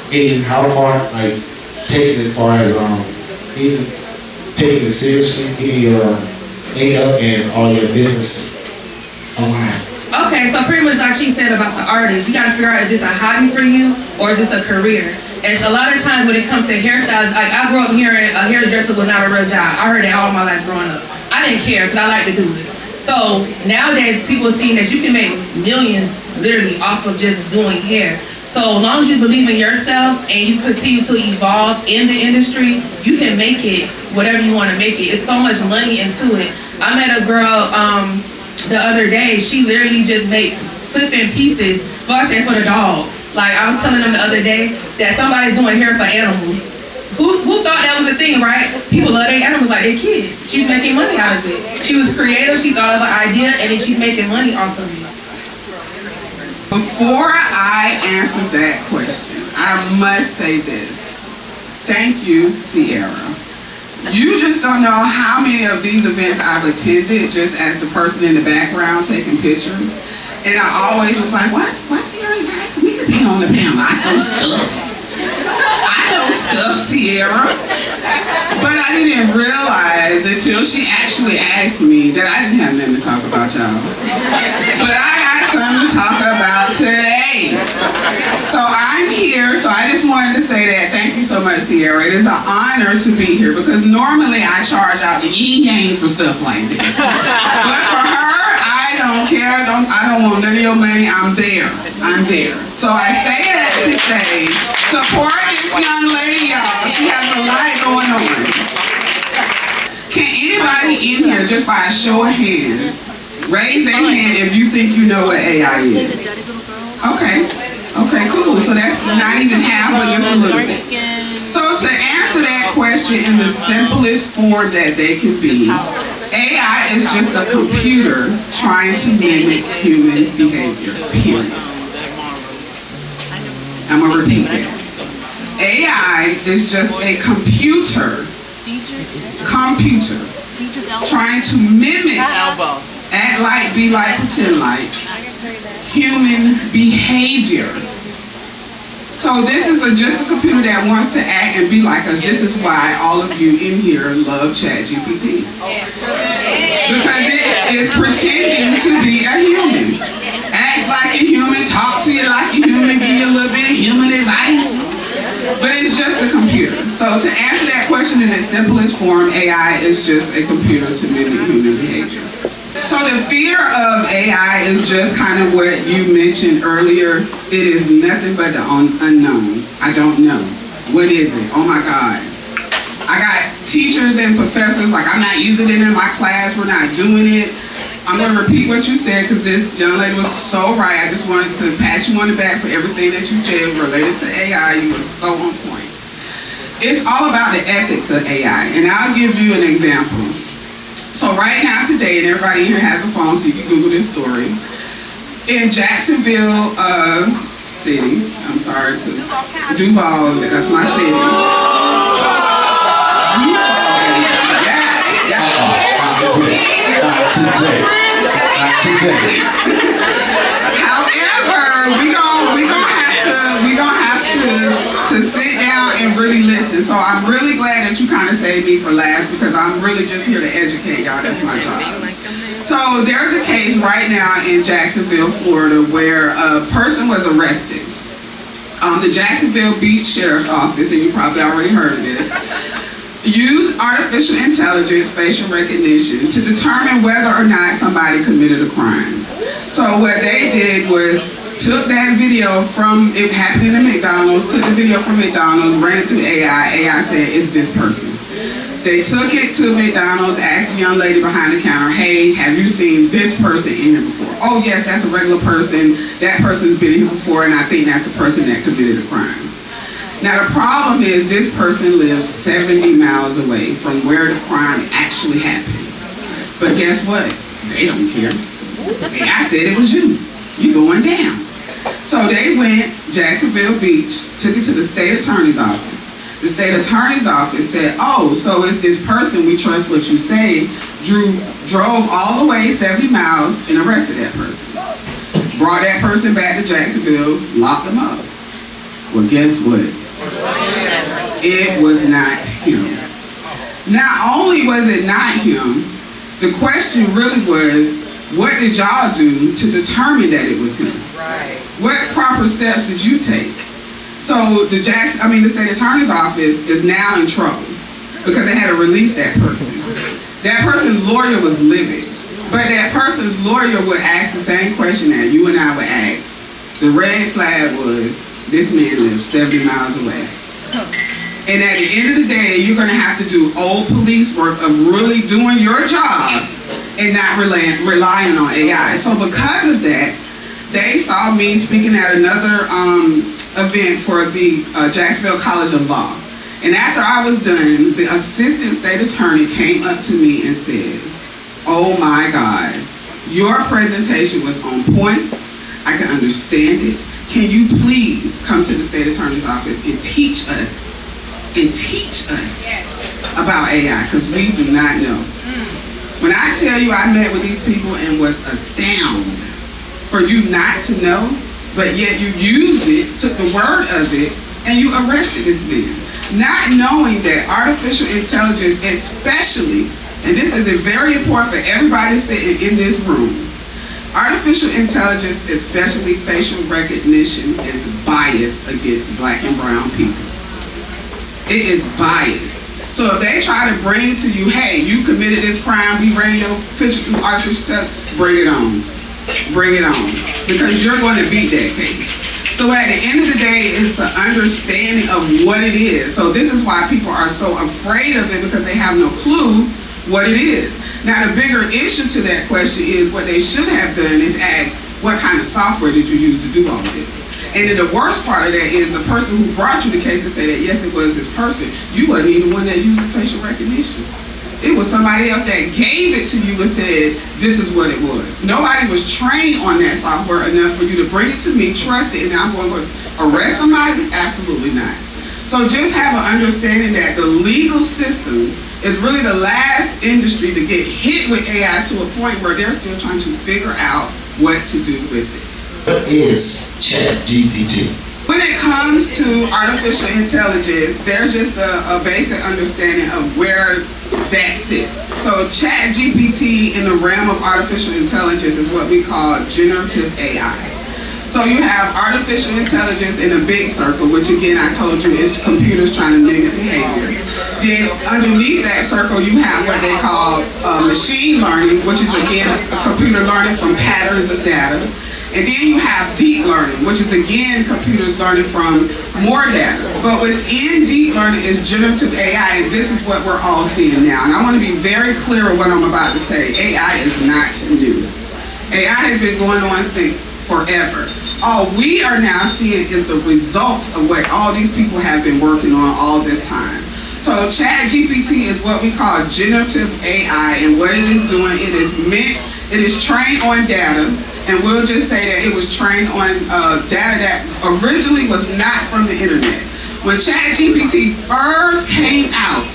And how far, like, taking it as far as, even taking it seriously, getting your makeup and all your business online? Okay, so pretty much like she said about the artist, you gotta figure out is this a hobby for you or is this a career? And so a lot of times when it comes to hairstyles, like I grew up hearing a hairdresser was not a real job. I heard that all my life growing up. I didn't care because I like to do it. So nowadays people are seeing that you can make millions literally off of just doing hair. So as long as you believe in yourself and you continue to evolve in the industry, you can make it whatever you want to make it. It's so much money into it. I met a girl the other day. She literally just made clip-in pieces, but I said for the dogs. Like I was telling them the other day that somebody's doing hair for animals. Who thought that was a thing, right? People love their animals like their kids. She's making money out of it. She was creative. She thought of an idea, and then she's making money off of it. Before I answer that question, I must say this. Thank you, Sierra. You just don't know how many of these events I've attended just as the person in the background taking pictures. And I always was like, why Sierra asked me to be on the panel? I know stuff, Sierra. But I didn't realize until she actually asked me that I didn't have nothing to talk about, y'all. But I got something to talk about today. So I'm here, so I just wanted to say that. Thank you so much, Sierra. It is an honor to be here because normally I charge out the yin-yang for stuff like this. But for her, I don't care. I don't want none of your money. I'm there. So I say that to say, support this young lady, y'all. She has a lot going on. Can anybody in here, just by a show of hands, raise their hand if you think you know what AI is? Okay, cool. So that's not even half, but just a little bit. So to answer that question in the simplest form that they can be, AI is just a computer trying to mimic human behavior, period. I'm gonna repeat that. AI is just a computer trying to mimic, act like, be like, pretend like, human behavior. So this is just a computer that wants to act and be like us. This is why all of you in here love ChatGPT. Because it is pretending to be a human. Acts like a human, talk to you like a human, give you a little bit of human advice. But it's just a computer. So to answer that question in its simplest form, AI is just a computer to mimic human behavior. So the fear of AI is just kind of what you mentioned earlier. It is nothing but the unknown. I don't know. What is it? Oh my God. I got teachers and professors like, I'm not using it in my class. We're not doing it. I'm going to repeat what you said because this young lady was so right. I just wanted to pat you on the back for everything that you said related to AI. You were so on point. It's all about the ethics of AI. And I'll give you an example. So right now today, and everybody here has a phone so you can Google this story. In Jacksonville city, I'm sorry, Duval, that's my city. However, we gonna have to sit down and really listen. So I'm really glad that you kind of saved me for last because I'm really just here to educate y'all. That's my job. So there's a case right now in Jacksonville, Florida, where a person was arrested. The Jacksonville Beach Sheriff's Office, and you probably already heard of this, used artificial intelligence facial recognition to determine whether or not somebody committed a crime. So what they did was took that video from it happening at McDonald's, took the video from McDonald's, ran it through AI. AI said, it's this person. They took it to McDonald's, asked the young lady behind the counter, hey, have you seen this person in here before? Oh yes, that's a regular person. That person's been here before, and I think that's the person that committed a crime. Now the problem is this person lives 70 miles away from where the crime actually happened. But guess what? They don't care. AI said it was you. You're going down. So they went, Jacksonville Beach, took it to the state attorney's office. The state attorney's office said, oh, so it's this person, we trust what you say, drove all the way 70 miles and arrested that person. Brought that person back to Jacksonville, locked them up. Well, guess what? It was not him. Not only was it not him, the question really was, what did y'all do to determine that it was him? Right. What proper steps did you take? So the state attorney's office is now in trouble because they had to release that person. That person's lawyer was livid, but that person's lawyer would ask the same question that you and I would ask. The red flag was, this man lives 70 miles away. And at the end of the day, you're going to have to do old police work of really doing your job and not relying on AI. So because of that, they saw me speaking at another event for the Jacksonville College of Law. And after I was done, the assistant state attorney came up to me and said, oh my God, your presentation was on point. I can understand it. Can you please come to the state attorney's office and teach us about AI, because we do not know. When I tell you I met with these people and was astounded for you not to know, but yet you used it, took the word of it, and you arrested this man. Not knowing that artificial intelligence, especially, and this is very important for everybody sitting in this room, artificial intelligence, especially facial recognition, is biased against black and brown people. It is biased. So if they try to bring to you, hey, you committed this crime, we ran your picture through artificial intelligence, bring it on. Bring it on. Because you're going to beat that case. So at the end of the day, it's an understanding of what it is. So this is why people are so afraid of it, because they have no clue what it is. Now the bigger issue to that question is what they should have done is ask, what kind of software did you use to do all of this? And then the worst part of that is the person who brought you the case and said that yes, it was this person. You wasn't even the one that used the facial recognition. It was somebody else that gave it to you and said, this is what it was. Nobody was trained on that software enough for you to bring it to me, trust it, and I'm going to arrest somebody? Absolutely not. So just have an understanding that the legal system is really the last industry to get hit with AI to a point where they're still trying to figure out what to do with it. What is ChatGPT? When it comes to artificial intelligence, there's just a basic understanding of where that sits. So ChatGPT in the realm of artificial intelligence is what we call generative AI. So you have artificial intelligence in a big circle, which again I told you is computers trying to mimic behavior. Then underneath that circle you have what they call machine learning, which is again a computer learning from patterns of data. And then you have deep learning, which is again computers learning from more data. But within deep learning is generative AI, and this is what we're all seeing now. And I want to be very clear with what I'm about to say. AI is not new. AI has been going on since forever. All we are now seeing is the result of what all these people have been working on all this time. So ChatGPT is what we call generative AI, and what it is doing, it is trained on data. And we'll just say that it was trained on data that originally was not from the internet. When ChatGPT first came out,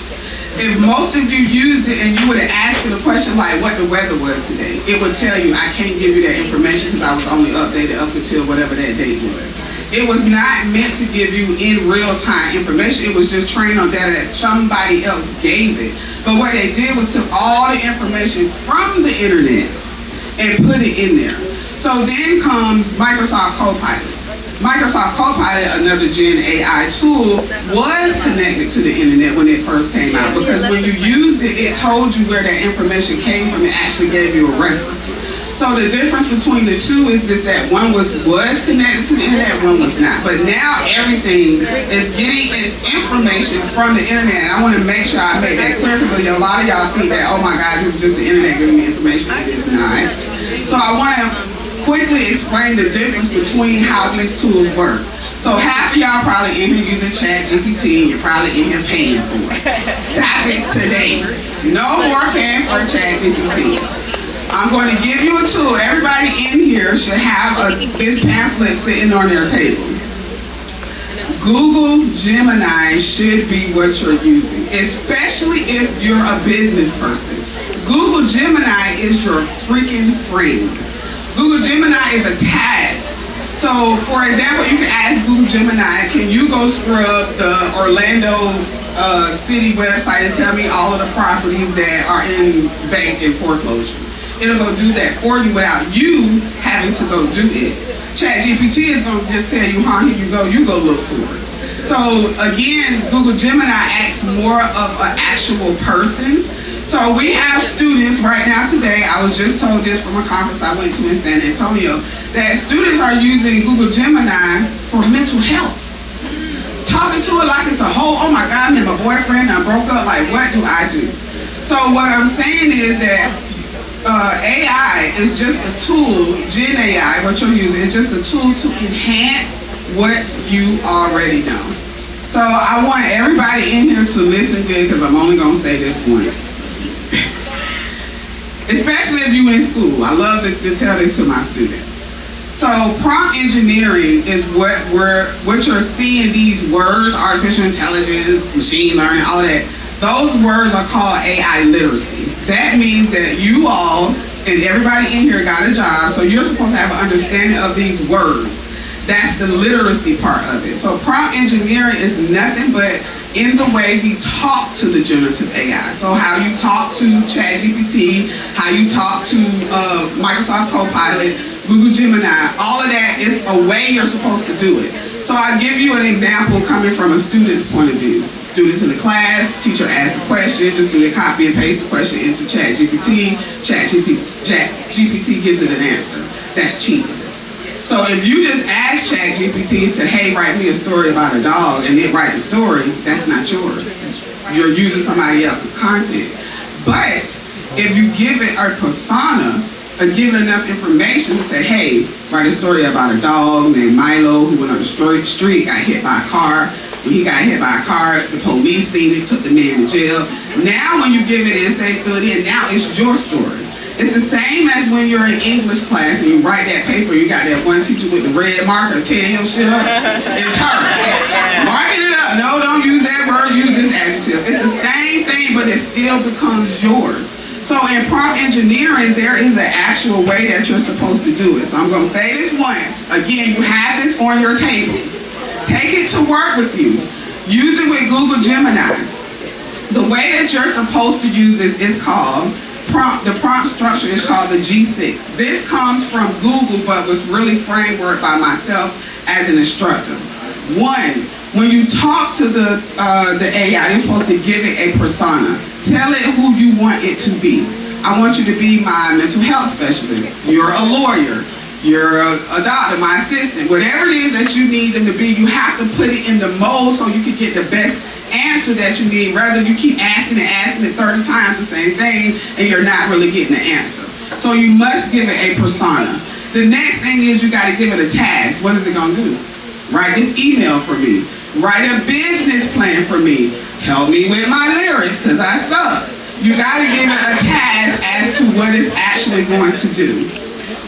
if most of you used it and you would have asked it a question like what the weather was today, it would tell you, I can't give you that information because I was only updated up until whatever that date was. It was not meant to give you in real time information. It was just trained on data that somebody else gave it. But what they did was took all the information from the internet and put it in there. So then comes Microsoft Copilot. Microsoft Copilot, another Gen AI tool, was connected to the internet when it first came out, because when you used it, it told you where that information came from. It actually gave you a reference. So the difference between the two is just that one was connected to the internet, one was not. But now everything is getting its information from the internet. And I want to make sure I make that clear, because a lot of y'all think that, oh my God, this is just the internet giving me information. It is not. So I want to quickly explain the difference between how these tools work. So half of y'all probably in here using ChatGPT, and you're probably in here paying for it. Stop it today. No more paying for ChatGPT. I'm going to give you a tool. Everybody in here should have this pamphlet sitting on their table. Google Gemini should be what you're using, especially if you're a business person. Google Gemini is your freaking friend. Google Gemini is a task. So, for example, you can ask Google Gemini, can you go scrub the Orlando city website and tell me all of the properties that are in bank and foreclosure? It'll go do that for you without you having to go do it. ChatGPT is going to just tell you, here you go look for it. So, again, Google Gemini acts more of an actual person. So we have students right now today, I was just told this from a conference I went to in San Antonio, that students are using Google Gemini for mental health. Talking to it like it's a whole, oh my God, me and my boyfriend, I broke up, like what do I do? So what I'm saying is that AI is just a tool, Gen AI, what you're using, is just a tool to enhance what you already know. So I want everybody in here to listen good, because I'm only going to say this once. Especially if you're in school. I love to tell this to my students. So prompt engineering is what you're seeing, these words, artificial intelligence, machine learning, all of that. Those words are called AI literacy. That means that you all and everybody in here got a job, so you're supposed to have an understanding of these words. That's the literacy part of it. So prompt engineering is nothing but in the way we talk to the generative AI. So how you talk to ChatGPT, how you talk to Microsoft Copilot, Google Gemini, all of that is a way you're supposed to do it. So I'll give you an example coming from a student's point of view. Students in the class, teacher asks a question, the student copy and paste the question into ChatGPT, ChatGPT gives it an answer. That's cheating. So if you just ask ChatGPT to, hey, write me a story about a dog, and it write the story, that's not yours. You're using somebody else's content. But if you give it a persona, or give it enough information to say, hey, write a story about a dog named Milo who went on the street, got hit by a car. When he got hit by a car, the police seen it, took the man to jail. Now when you give it and say, fill it in, now it's your story. It's the same as when you're in English class and you write that paper, you got that one teacher with the red marker tearing your shit up. It's her. Marking it up. No, don't use that word, use this adjective. It's the same thing, but it's still in prompt engineering, there is an actual way that you're supposed to do it. So I'm going to say this once. Again, you have this on your table. Take it to work with you. Use it with Google Gemini. The way that you're supposed to use this is called the prompt structure is called the G6. This comes from Google, but was really frameworked by myself as an instructor. One, when you talk to the AI, you're supposed to give it a persona. Tell it who you want it to be. I want you to be my mental health specialist. You're a lawyer. You're a doctor, my assistant. Whatever it is that you need them to be, you have to put it in the mold so you can get the best answer that you need, rather than you keep asking it 30 times the same thing and you're not really getting the answer. So you must give it a persona. The next thing is you got to give it a task. What is it going to do? Write this email for me. Write a business plan for me. Help me with my lyrics because I suck. You got to give it a task as to what it's actually going to do.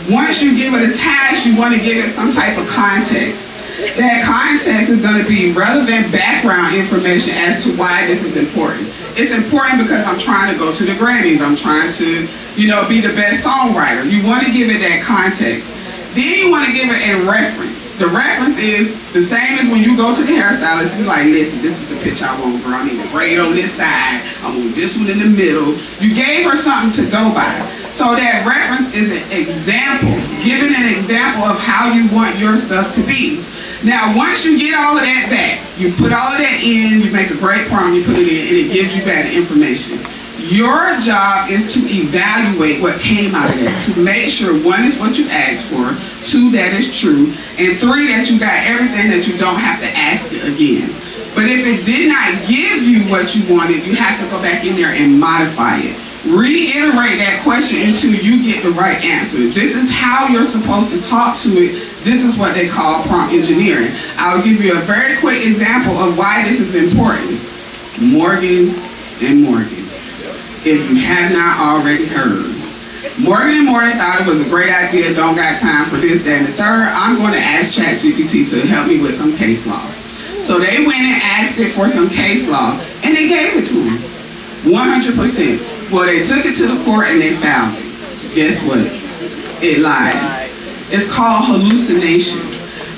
Once you give it a task, you want to give it some type of context. That context is going to be relevant background information as to why this is important. It's important because I'm trying to go to the Grammys. I'm trying to, be the best songwriter. You want to give it that context. Then you want to give it a reference. The reference is the same as when you go to the hairstylist. You're like, listen, this is the pitch I want, girl. I need a braid on this side. I want this one in the middle. You gave her something to go by. So that reference is an example, giving an example of how you want your stuff to be. Now, once you get all of that back, you put all of that in, you make a great prompt, you put it in, and it gives you back the information. Your job is to evaluate what came out of that, to make sure, one, is what you asked for, two, that is true, and three, that you got everything that you don't have to ask it again. But if it did not give you what you wanted, you have to go back in there and modify it. Reiterate that question until you get the right answer. This is how you're supposed to talk to it. This is what they call prompt engineering. I'll give you a very quick example of why this is important. Morgan & Morgan. If you have not already heard. Morgan & Morgan thought it was a great idea, don't got time for this, that, and the third. I'm going to ask ChatGPT to help me with some case law. So they went and asked it for some case law, and they gave it to them. 100%. Well, they took it to the court and they found it. Guess what? It lied. It's called hallucination.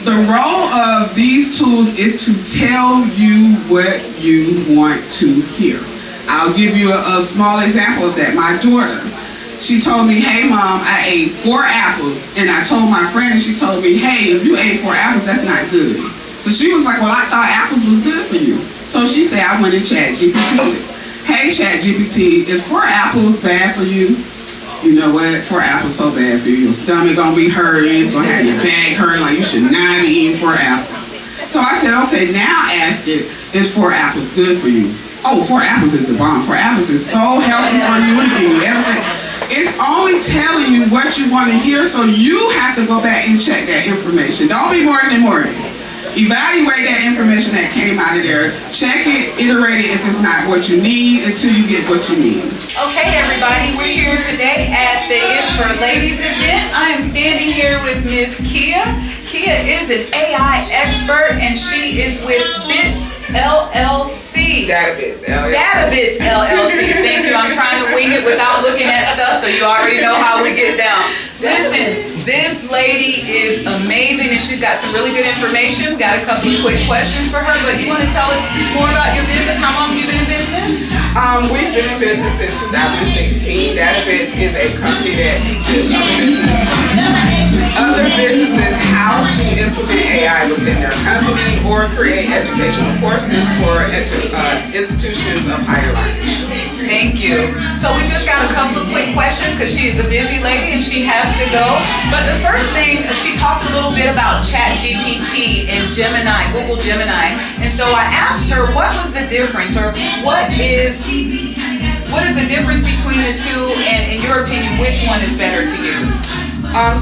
The role of these tools is to tell you what you want to hear. I'll give you a small example of that. My daughter, she told me, hey mom, I ate 4 apples. And I told my friend and she told me, hey, if you ate 4 apples, that's not good. So she was like, well, I thought apples was good for you. So she said, I went and ChatGPT. Hey ChatGPT, is 4 apples bad for you? You know what? 4 apples so bad for you. Your stomach gonna be hurting. It's gonna have your back hurting. Like you should not be eating 4 apples. So I said, okay, now ask it, is 4 apples good for you? Oh, 4 apples is the bomb. 4 apples is so healthy for you and give you everything. It's only telling you what you want to hear, so you have to go back and check that information. Don't be Morgan & Morgan. Evaluate that information that came out of there. Check it, iterate it if it's not what you need until you get what you need. Okay, everybody, we're here today at the It's for Ladies event. I am standing here with Miss Kia. Kia is an AI expert and she is with Bits LLC. Databits LLC. Databits LLC. Thank you. I'm trying to wing it without looking at stuff, so you already know how we get down. Listen, this lady is amazing and she's got some really good information. We got a couple of quick questions for her, but you want to tell us more about your business? How long have you been in business? We've been in business since 2016. Databits is a company that teaches other businesses how to implement AI within their company or create educational courses for institutions of higher learning. Thank you. So we just got a couple of quick questions because she is a busy lady and she has to go. But the first thing, she talked a little bit about ChatGPT and Gemini, Google Gemini. And so I asked her what was the difference, or what is the difference between the two, and in your opinion, which one is better to use?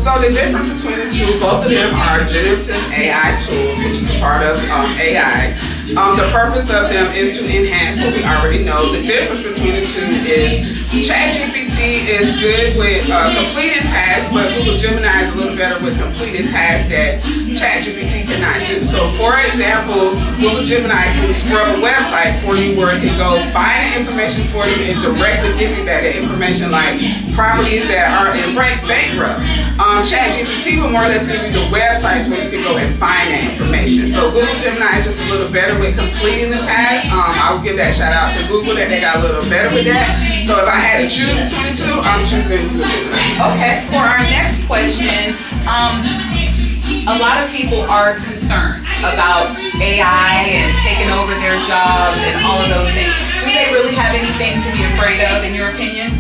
So the difference between the two, both of them are generative AI tools, which is a part of AI. The purpose of them is to enhance what we already know. The difference between the two is ChatGPT ChatGPT is good with completing tasks, but Google Gemini is a little better with completing tasks that ChatGPT cannot do. So for example, Google Gemini can scrub a website for you where it can go find the information for you and directly give you that information, like properties that are in bankrupt. ChatGPT will more or less give you the websites where you can go and find that information. So Google Gemini is just a little better with completing the task. I would give that shout out to Google that they got a little better with that. So if I had to choose between the two, I'm choosing Google Gemini. Okay, for our next question, a lot of people are concerned about AI and taking over their jobs and all of those things. Do they really have anything to be afraid of, in your opinion?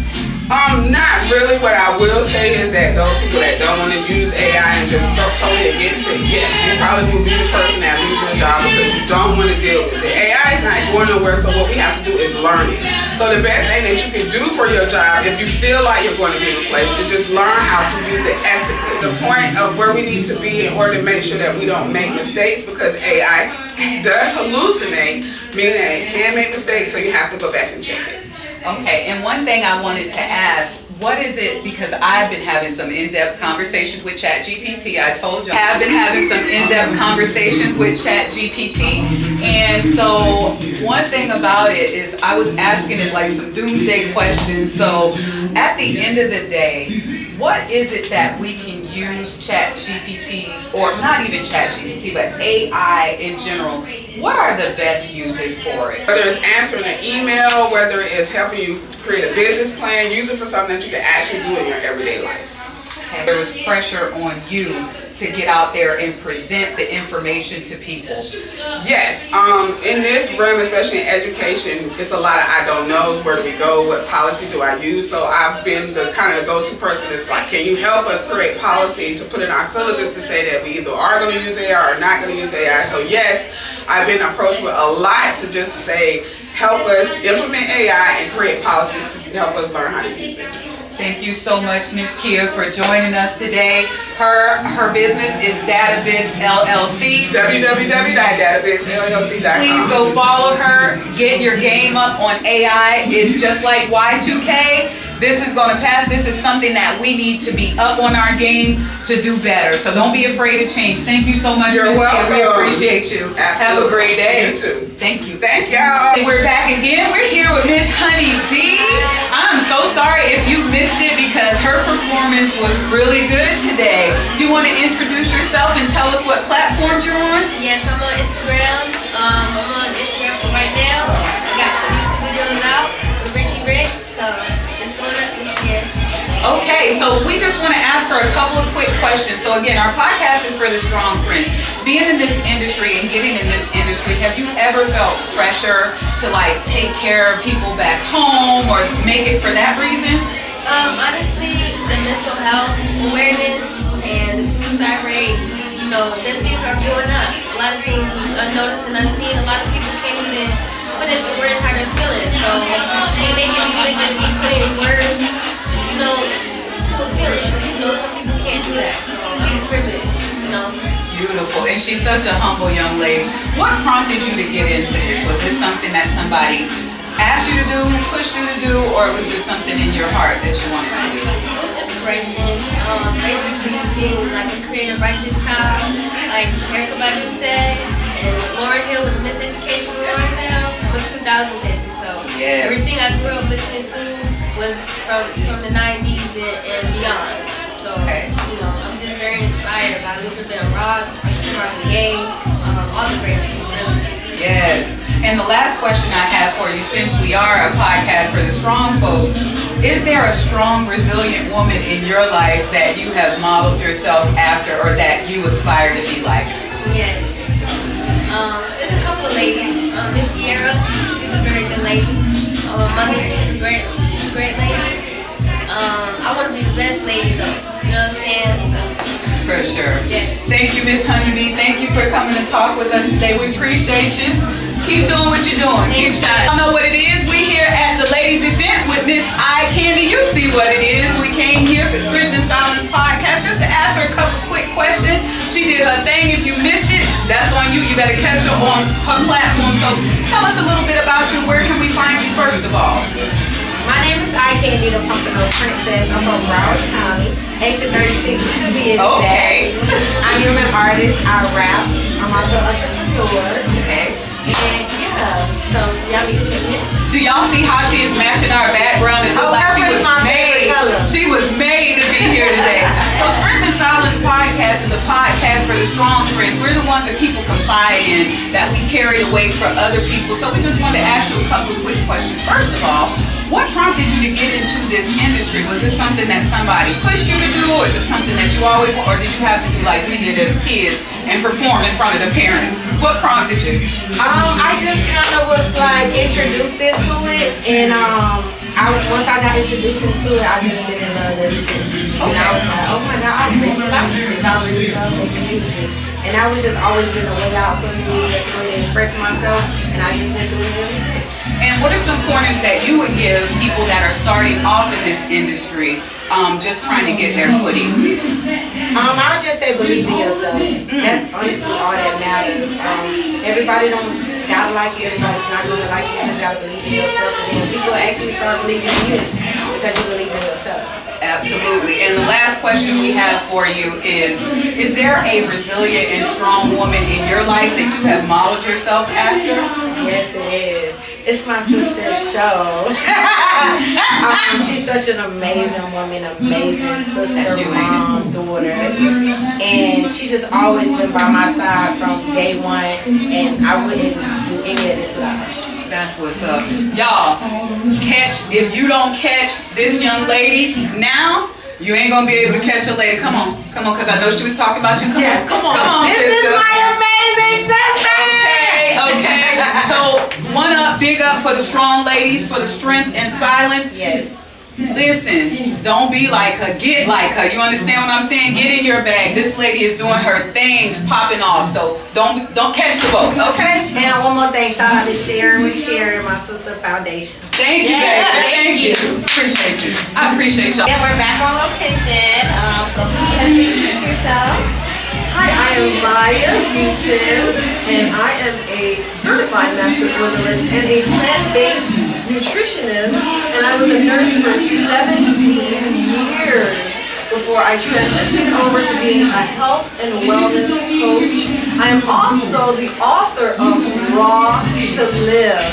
Not really. What I will say is that those people that don't want to use AI and just totally against it, yes, you probably will be the person that loses your job because you don't want to deal with it. AI is not going nowhere, so what we have to do is learn it. So the best thing that you can do for your job, if you feel like you're going to be replaced, is just learn how to use it ethically. The point of where we need to be in order to make sure that we don't make mistakes, because AI does hallucinate, meaning that it can make mistakes, so you have to go back and check it. Okay, and one thing I wanted to ask, what is it, because I've been having some in-depth conversations with ChatGPT. I told you, I've been having some in-depth conversations with ChatGPT. And so one thing about it is I was asking it like some doomsday questions. So at the end of the day, what is it that we can use ChatGPT, or not even ChatGPT, but AI in general? What are the best uses for it? Whether it's answering an email, whether it's helping you create a business plan, use it for something that you can actually do in your everyday life. Okay. There was pressure on you to get out there and present the information to people. Yes, in this room, especially in education, it's a lot of I don't knows. Where do we go? What policy do I use? So I've been the kind of go-to person that's like, can you help us create policy to put in our syllabus to say that we either are going to use AI or not going to use AI? So yes, I've been approached with a lot to just say, help us implement AI and create policies to help us learn how to use it. Thank you so much, Ms. Kia, for joining us today. Her business is DataBits LLC. www.databitsllc.com. Please go follow her. Get your game up on AI. It's just like Y2K. This is going to pass. This is something that we need to be up on our game to do better. So don't be afraid to change. Thank you so much, You're Ms. welcome. Kia. We appreciate you. Absolutely. Have a great day. You too. Thank you. Thank y'all. We're back again. We're here with Miss Honey B. I'm so sorry if you missed it because her performance was really good today. You want to introduce yourself and tell us what platforms you're on? Yes, I'm on Instagram. I'm on Instagram for right now. I got some YouTube videos out with Richie Rich, so just going up this year. Okay, so we just want to ask her a couple of quick questions. So again, our podcast is for the strong friends. Being in this industry and getting in this industry, have you ever felt pressure to like take care of people back home or make it for that reason? Honestly, the mental health awareness and the suicide rates, you know, them things are going up. A lot of things is unnoticed and unseen. A lot of people can't even put into words how they're feeling. So, and making music just be putting words, you know, to a feeling. You know, some people can't do that. So I'm privileged, you know. Beautiful, and she's such a humble young lady. What prompted you to get into this? Was this something that somebody asked you to do, pushed you to do, or it was just something in your heart that you wanted to do? It was inspiration. Basically being like a creative, righteous child, like Erica Badu said, and Lauryn Hill with the Miseducation of Lauryn Hill. I'm a 2000 baby, so yes. Everything I grew up listening to was from the 90s and beyond. So, okay. You know, I'm just very inspired by Luther Ross, Marvin Gaye, all the greats, really. Yes. And the last question I have for you, since we are a podcast for the strong folks, is there a strong, resilient woman in your life that you have modeled yourself after or that you aspire to be like? Yes. There's a couple of ladies. Miss Sierra, she's a very good lady. Mother, she's a great lady. I want to be the best lady though. You know what I'm saying? So, for sure. Yes. Thank you, Miss Honeybee. Thank you for coming to talk with us today. We appreciate you. Keep doing what you're doing. Keep shining. I don't know what it is. We here at the ladies event with Miss I Candy. You see what it is. We came here for Strength and Silence podcast just to ask her a couple quick questions. She did her thing. If you missed it, that's on you. You better catch her on her platform. So tell us a little bit about you. Where can we find you first of all? My name is I Candy the Pumpkin Princess. I'm from Broward County, exit 36 to be exact. Okay. I am an artist. I rap. I'm also an entrepreneur. Okay. And yeah, so y'all need to check me out. Do y'all see how she is matching our background? It looks like she was my favorite color. She was made to be here today. So Strength and Silence podcast is a podcast for the strong friends. We're the ones that people confide in, that we carry the weight for other people. So we just wanted to ask you a couple of quick questions. First of all, what prompted you to get into this industry? Was this something that somebody pushed you to do, or is it something that you always, or did you have to do like we did as kids and perform in front of the parents? What prompted you? I just kind of was like introduced into it, and once I got introduced into it, I just been in love with it. And I was like, oh my God, I really like this. I really love making music, and that was just always been a way out for me, just a way to express myself, and I just been doing it ever since. And what are some pointers that you would give people that are starting off in this industry, just trying to get their footing? I would just say believe in yourself. That's honestly all that matters. Everybody don't gotta like you, everybody's not gonna like you, you just gotta believe in yourself, and then people actually start believing in you because you believe in yourself. Absolutely. And the last question we have for you is there a resilient and strong woman in your life that you have modeled yourself after? Yes, it is. It's my sister's show. She's such an amazing woman, amazing sister, mom, daughter. And she just always been by my side from day one, and I wouldn't do any of this without her. That's what's up. Y'all, if you don't catch this young lady now, you ain't gonna be able to catch her later. Come on, because I know she was talking about you. Come on, This sister. is my amazing sister. Okay. So, one up, big up for the strong ladies, for the Strength and Silence. Yes. Listen, don't be like her, get like her. You understand what I'm saying? Get in your bag. This lady is doing her things, popping off. So don't catch the boat, okay? And one more thing, shout out to Sharon with Sharon, my sister foundation. Thank you, baby. Thank you. Appreciate you. I appreciate y'all. And we're back on location. So introduce yourself. Hi, I am Maya Newton, and I am a certified master organist and a plant-based nutritionist, and I was a nurse for 17 years before I transitioned over to being a health and wellness coach. I am also the author of Raw to Live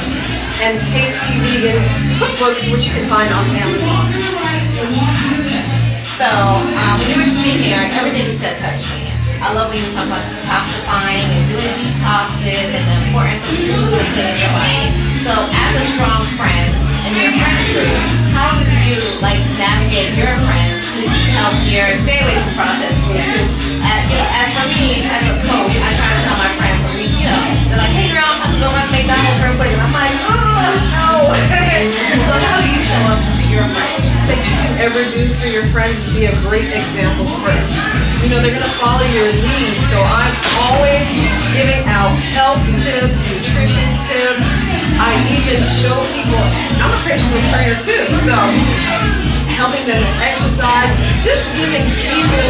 and Tasty Vegan cookbooks, which you can find on Amazon. So, when you were speaking, like everything you said touched me. I love when you talk about detoxifying and doing detoxes and the importance of food and cleaning your body. So, as a strong friend in your friend group, how would you navigate your friends to eat healthier, stay away from processed food? As for me, as a coach, I try to tell my friends, they're like, hey girl, I'm about to go run to McDonald's real quick, and I'm like, oh no. So how do you show up to your friends? That you can ever do for your friends is be a great example first. They're gonna follow your lead. So I'm always giving out health tips, nutrition tips. I even show people, I'm a personal trainer too, so helping them exercise, just giving people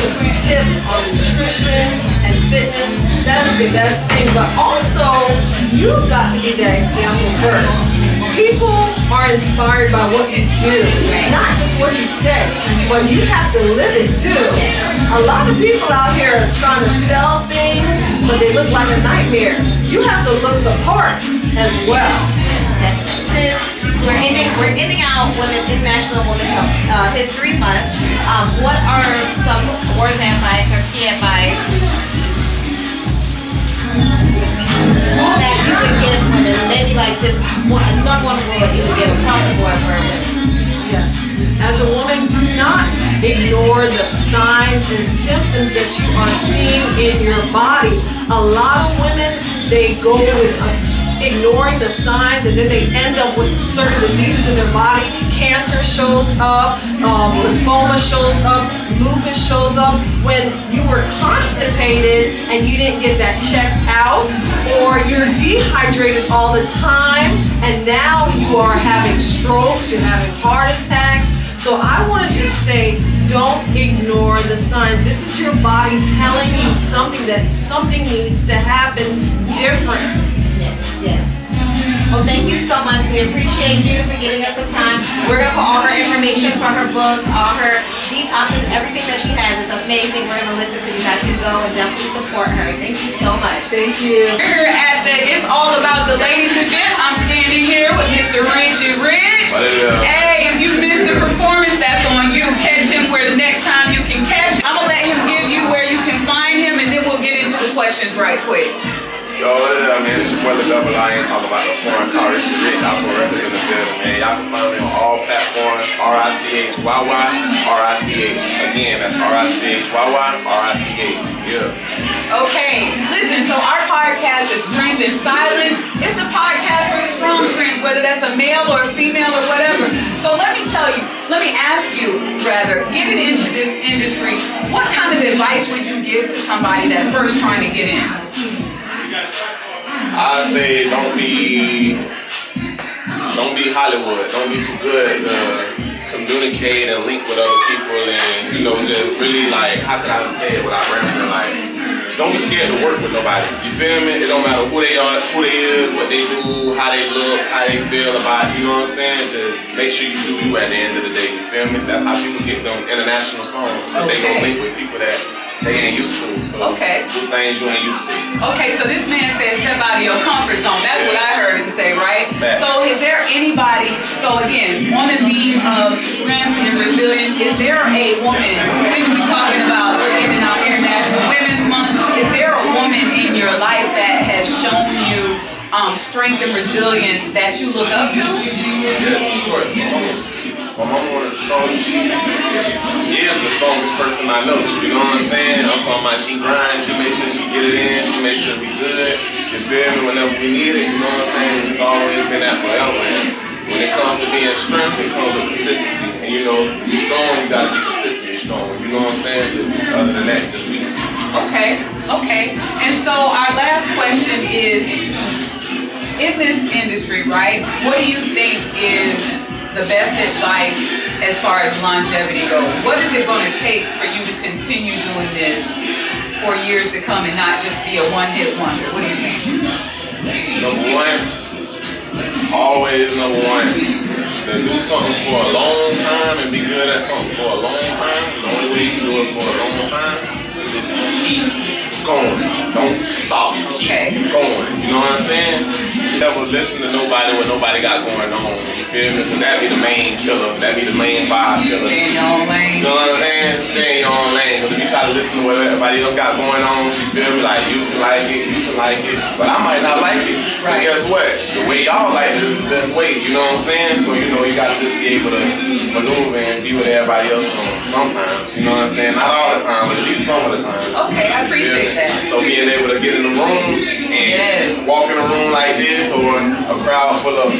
tips on nutrition and fitness, that is the best thing. But also, you've got to be that example first. People are inspired by what you do, not just what you say, but you have to live it too. A lot of people out here are trying to sell things, but they look like a nightmare. You have to look the part as well. We're ending out International Women's History Month. What are some words of advice or key advice that you would give women? Maybe not one rule that you would give across the board for women. Yes. As a woman, do not ignore the signs and symptoms that you are seeing in your body. A lot of women, they go with ignoring the signs, and then they end up with certain diseases in their body. Cancer shows up, lymphoma shows up, lupus shows up when you were constipated and you didn't get that checked out, or you're dehydrated all the time and now you are having strokes, you're having heart attacks. So I want to just say, don't ignore the signs. This is your body telling you something needs to happen different. Yes. Well, thank you you so much. We appreciate you for giving us some time. We're gonna put all her information for her books, all her detoxes, everything that she has. It's amazing. We're gonna listen to you guys. Can go and definitely support her. Thank you so much. Thank you. Here at the It's All About the Ladies event, I'm standing here with Mr. Richie Rich. Hey, if you missed the performance, that's on you. Catch him where the next time you can catch him. I'm gonna let him give you where you can find him, and then we'll get into the questions right quick. Yo, what is up, man? It's your boy, The Double I ain't talking about the foreign car. It's your rich out for records in the building, man. Y'all can find me on all platforms. RICHYY, RICH. Again, that's RICHYY, RICH. Yeah. Okay, listen, so our podcast is Strength in Silence. It's the podcast for the strong friends, whether that's a male or a female or whatever. So let me ask you, getting into this industry, what kind of advice would you give to somebody that's first trying to get in? I say don't be Hollywood. Don't be too good to communicate and link with other people, and just really how can I say it without rambling? Don't be scared to work with nobody. You feel me? It don't matter who they are, who they is, what they do, how they look, how they feel about it, you know what I'm saying? Just make sure you do you at the end of the day, you feel me? That's how people get them international songs, because they go link with people that they ain't used to. So do things you ain't used to. Okay, so this man said step out of your comfort zone. That's what I heard him say, right? So is there anybody, so again, on the theme of strength and resilience, is there a woman, since we're talking about in our International Women's Month, is there a woman in your life that has shown you strength and resilience that you look up to? Yes, of course. My mama one of the strongest. She is the strongest person I know. You know what I'm saying? I'm talking about she grinds, she makes sure she get it in, she makes sure we good. You feel me? Whenever we need it, you know what I'm saying? It's always been that forever. And when it comes to being strength, it comes with consistency. And you're strong, you gotta be consistent, you're strong. You know what I'm saying? Other than that, just be. Okay. And so our last question is, in this industry, right, what do you think is the best advice as far as longevity goes? What is it going to take for you to continue doing this for years to come and not just be a one-hit wonder? What do you think? Number one, always number one, to do something for a long time and be good at something for a long time. The only way you can do it for a long time is if you keep going. Don't stop. Keep going. You know what I'm saying? Never listen to nobody what nobody got going on. You feel me? So that be the main killer. That be the main vibe killer. Stay in your own lane. You know what I'm saying? Stay in your own lane. Because if you try to listen to what everybody else got going on, you feel me? Like you can like it, you can like it, but I might not like it. Right. Guess what? The way y'all like it is the best way. You know what I'm saying? So you gotta just be able to maneuver and be with everybody else sometimes. You know what I'm saying? Not all the time, but at least some of the time. Okay, I appreciate that. So being able to get in the rooms and walk in a room like this or a crowd full of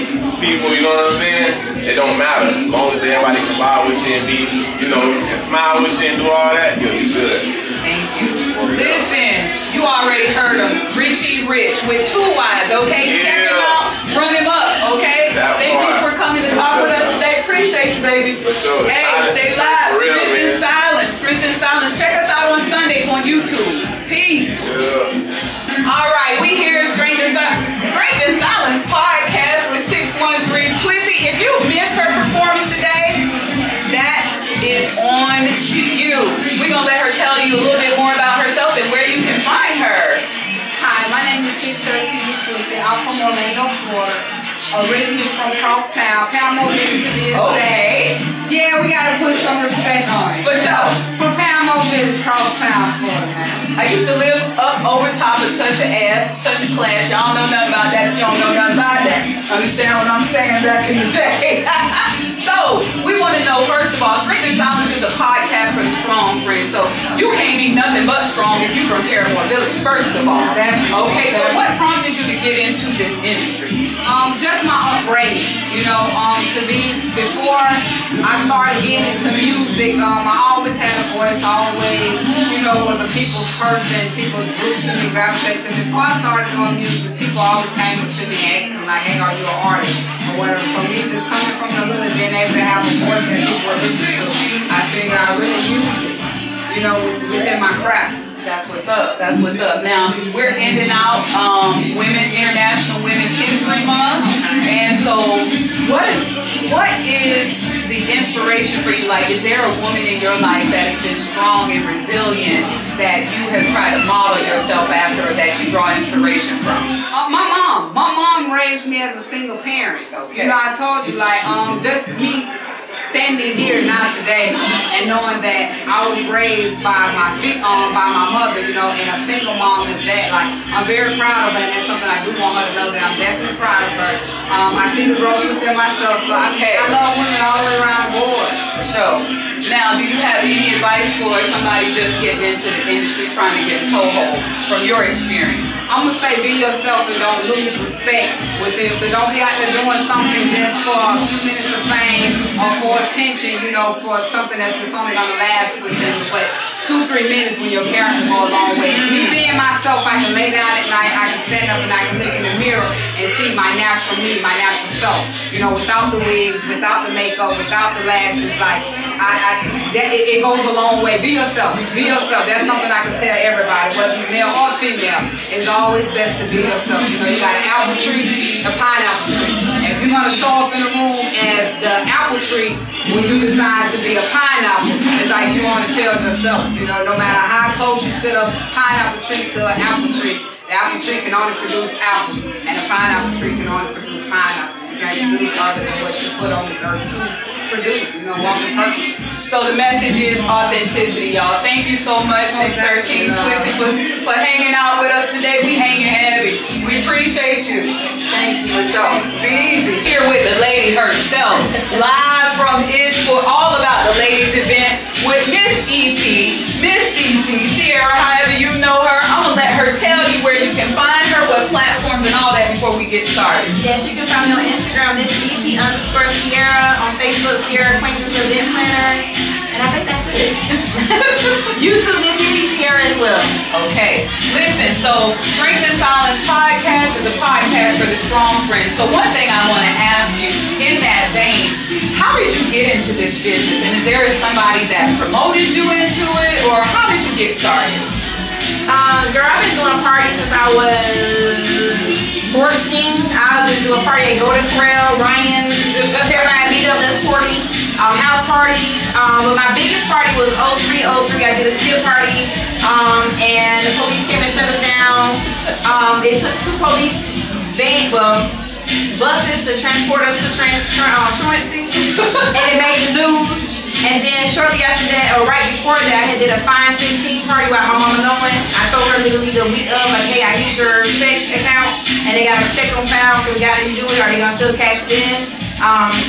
people, you know what I'm saying? It don't matter. As long as everybody can vibe with you and be, and smile with you and do all that, you'll be good. Thank you. Listen, you already heard him. Richie Rich with 2 Y's, okay? Check him out, run him up, okay? Thank you for coming to talk with us today. Appreciate you, baby. For sure. Hey, stay live. Strength in Silence. Strength in Silence. Check us out on Sundays on YouTube. Peace. All right, we here at Strength in Silence podcast with 613 Twizzy. If you missed her performance today, that is on you. We're going to let her tell you a little bit more about herself and where you can find her. Hi, my name is 613 Twizzy. I'm from Orlando, Florida. Originally from Crosstown, Paramount Village to be exact. Yeah, we gotta put some respect on it. For sure. From Paramount Village, Crosstown, Florida. I used to live up over top of Touch of Ass, Touch of Class. Y'all know nothing about that if you don't know nothing about that. Understand what I'm saying back in the day. So, we want to know, first of all, Strength in Silence is a podcast for the strong friends. So, you can't be nothing but strong if you're from Paramount Village, first of all. Okay, so what prompted you to get into this industry? Just my upbringing, before I started getting into music, I always had a voice, always, was a people's person, people grew to me, gravitated to me. Before I started doing music, people always came up to me and asked me, like, hey, are you an artist, or whatever. So me just coming from the hood, being able to have a voice that people would listen to, I figured I really use it, within my craft. That's what's up. That's what's up. Now, we're ending out International Women's History Month. And what is the inspiration for you? Like, is there a woman in your life that has been strong and resilient that you have tried to model yourself after, or that you draw inspiration from? My mom raised me as a single parent. Okay. You know, I told you, like, just me standing here now today and knowing that I was raised by my mother, you know, and a single mom is that, like, I'm very proud of her, and that's something I do want her to know, that I'm definitely proud of her. I see the growth within myself, so I love women all the way around the board. For sure. Now, do you have any advice for somebody just getting into the industry, trying to get a toehold from your experience? I'm gonna say be yourself and don't lose respect with them. So don't be out there doing something just for a few minutes of fame or for attention, you know, for something that's just only gonna last with them. But 2-3 minutes when your character go a long way. Me being myself, I can lay down at night, I can stand up and I can look in the mirror and see my natural me, my natural self. You know, without the wigs, without the makeup, without the lashes, like it goes a long way. Be yourself. Be yourself. That's something I can tell everybody, whether you're male or female. It's always best to be yourself. You know, you got an apple tree, a pineapple tree. If you're gonna show up in a room as the apple tree when you decide to be a pineapple, it's like you want to tell yourself. You know, no matter how close you sit a pineapple tree to an apple tree, the apple tree can only produce apples, and the pineapple tree can only produce pineapple. You can't produce other than what you put on this earth to produce, you know, walk in purpose. So the message is authenticity, y'all. Thank you so much, Miss 13 Twisted, for hanging out with us today. We hanging heavy. We appreciate you. Thank you, Michelle. Be easy. Here with the lady herself, live from for all about the ladies event with Miss EP, Miss CC, Sierra, however you know her. I'm gonna let her tell you where you can find her, what platforms and all that before we get started. Yes, you can find me on Instagram, Miss EP_Sierra, on Facebook, Sierra Acquaintance Event Planner, and I think that's it. YouTube, Miss EP Sierra as well. Okay, listen, so Strength in Silence podcast is a podcast for the strong friends. So one thing I want to ask you in that vein, how did you get into this business? And is there somebody that promoted you into it, or how did you get started? Girl, I've been doing parties since I was 14. I was doing a party at Golden Corral, Ryan's, everybody meet up, let's party, house parties. But my biggest party was 03. I did a skip party, and the police came and shut us down. It took 2 police buses to transport us to truancy, and it made the news. And then shortly after that, or right before that, I did a Fine 15 party without my mama knowing. I told her literally the week of, like, hey, I used your check account, and they got a check on file, so we got to do it. Are they gonna still cash it in?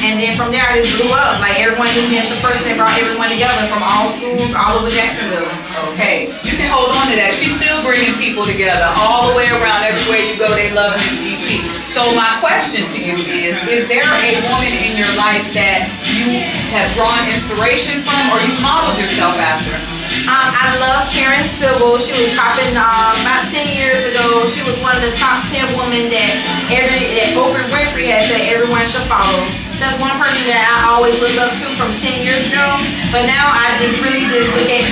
And then from there, I just blew up. Like, everyone knew me as the person that brought everyone together from all schools, all over Jacksonville. Okay, you can hold on to that. She's still bringing people together all the way around. Everywhere you go, they love Miss EP. So my question to you is there a woman in your life that you have drawn inspiration from, or you modeled yourself after? I love Karen Civil. She was popping about 10 years ago. She was one of the top 10 women that Oprah Winfrey had said everyone should follow. That's one person that I always looked up to from 10 years ago. But now I just really just look at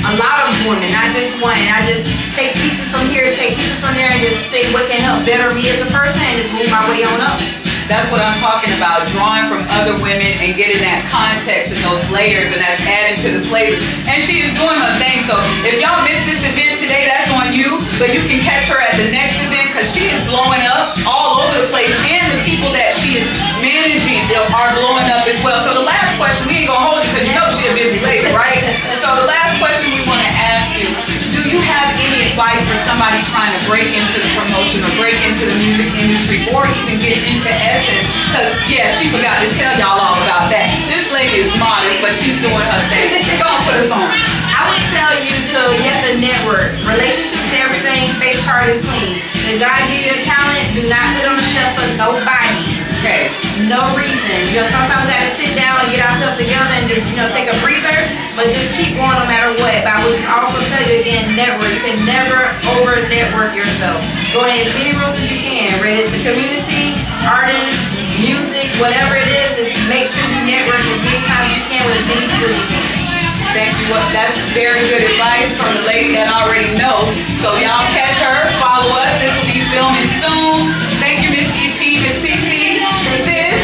a lot of women, not just one. I just take pieces from here, take pieces from there, and just say what can help better me as a person, and just move my way on up. That's what I'm talking about, drawing from other women and getting that context and those layers, and that's adding to the flavor. And she is doing her thing, so if y'all missed this event today, that's on you, but you can catch her at the next event, because she is blowing up all over the place, and the people that she is managing are blowing up as well. So the last question, we ain't gonna hold you because you know she a busy lady, right? So the last question we want to ask you, do you have any advice for somebody trying to break into the promotion or break into the music industry, or even get into Essence? Because, yeah, she forgot to tell y'all all about that. This lady is modest, but she's doing her thing. Go on, put us on. I would tell you to get the network. Relationships is everything, face card is clean. If God give you a talent, do not put on the shelf for nobody. Okay. No reason. You know, sometimes we gotta sit down and get ourselves together and just, you know, take a breather, but just keep going no matter what. But I would also tell you again, network. You can never over-network yourself. Go in as many rooms as you can, whether it's the community, artists, music, whatever it is, just make sure you network as many times as you can with as many people as you can. Thank you. Well, that's very good advice from the lady that already know. So y'all catch her, follow us. This will be filming soon. Thank you, Miss EP, Miss CC, Sis.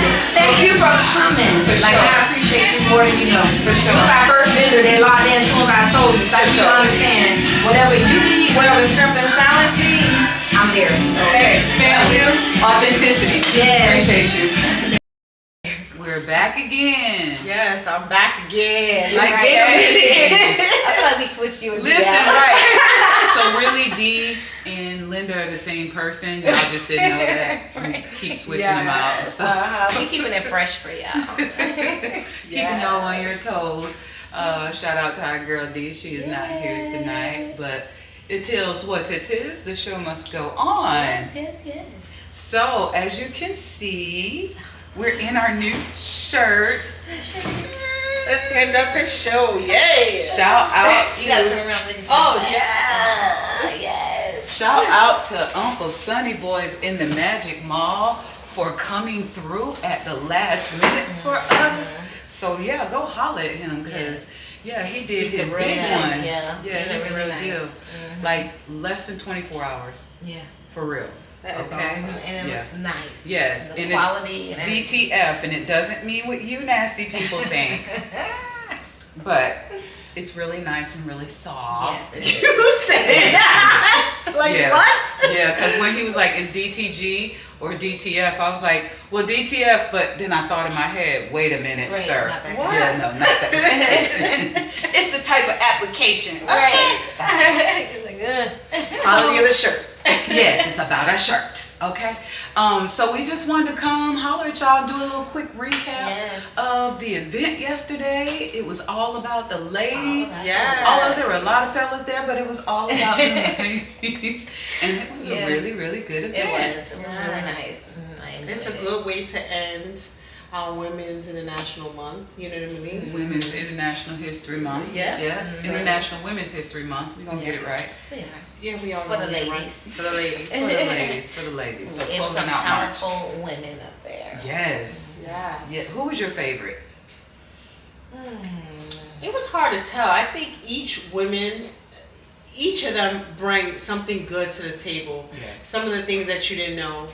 more than you know. For sure. As our first vendor, they locked in as soon as I told you. So you understand, whatever you need, whatever Shrimp and Silence need, I'm there. Okay, family, authenticity. Yeah. Appreciate you. We're back again. Yes, I'm back again. Like right. I feel like we switched you and Listen, yeah. right. So really, Dee and Linda are the same person. Y'all just didn't know that. We keep switching them out. So. We keeping it fresh for y'all. Keeping y'all on your toes. Shout out to our girl Dee. She is not here tonight, but it tells what it is. The show must go on. Yes. So as you can see, we're in our new shirts. Let's stand up and show. Yay! Shout out to. You gotta turn around. Oh yeah! Yes. Shout out to Uncle Sonny Boys in the Magic Mall for coming through at the last minute for us. So yeah, go holler at him because he did his big one. Yeah, he's a real nice. deal. Like less than 24 hours. Yeah. For real. That is okay? awesome. And it looks nice. Yes. The and quality. It's DTF, and it doesn't mean what you nasty people think. But it's really nice and really soft. Yes, You said that. Like what? Yeah, because when he was like, is DTG or DTF? I was like, well, DTF, but then I thought in my head, wait a minute, Right, sir. not that What? Yeah, no, not that. It's the type of application. Right. Quality of the shirt. Yes, it's about a shirt. Okay. So we just wanted to come holler at y'all and do a little quick recap of the event yesterday. It was all about the ladies. Yes. There were a lot of fellas there, but it was all about the ladies. And it was a really, really good event. It was really nice. It's a good way to end Women's International Month. You know what I mean? Women's International History Month. Yes. International Women's History Month. We're going to get it right. Yeah, we all For know the that, ladies. right? For the ladies. For the ladies. For the ladies. So It was closing some out March. powerful women up there. Yes. Yes. Yeah. Who was your favorite? It was hard to tell. I think each of them bring something good to the table. Yes. Some of the things that you didn't know.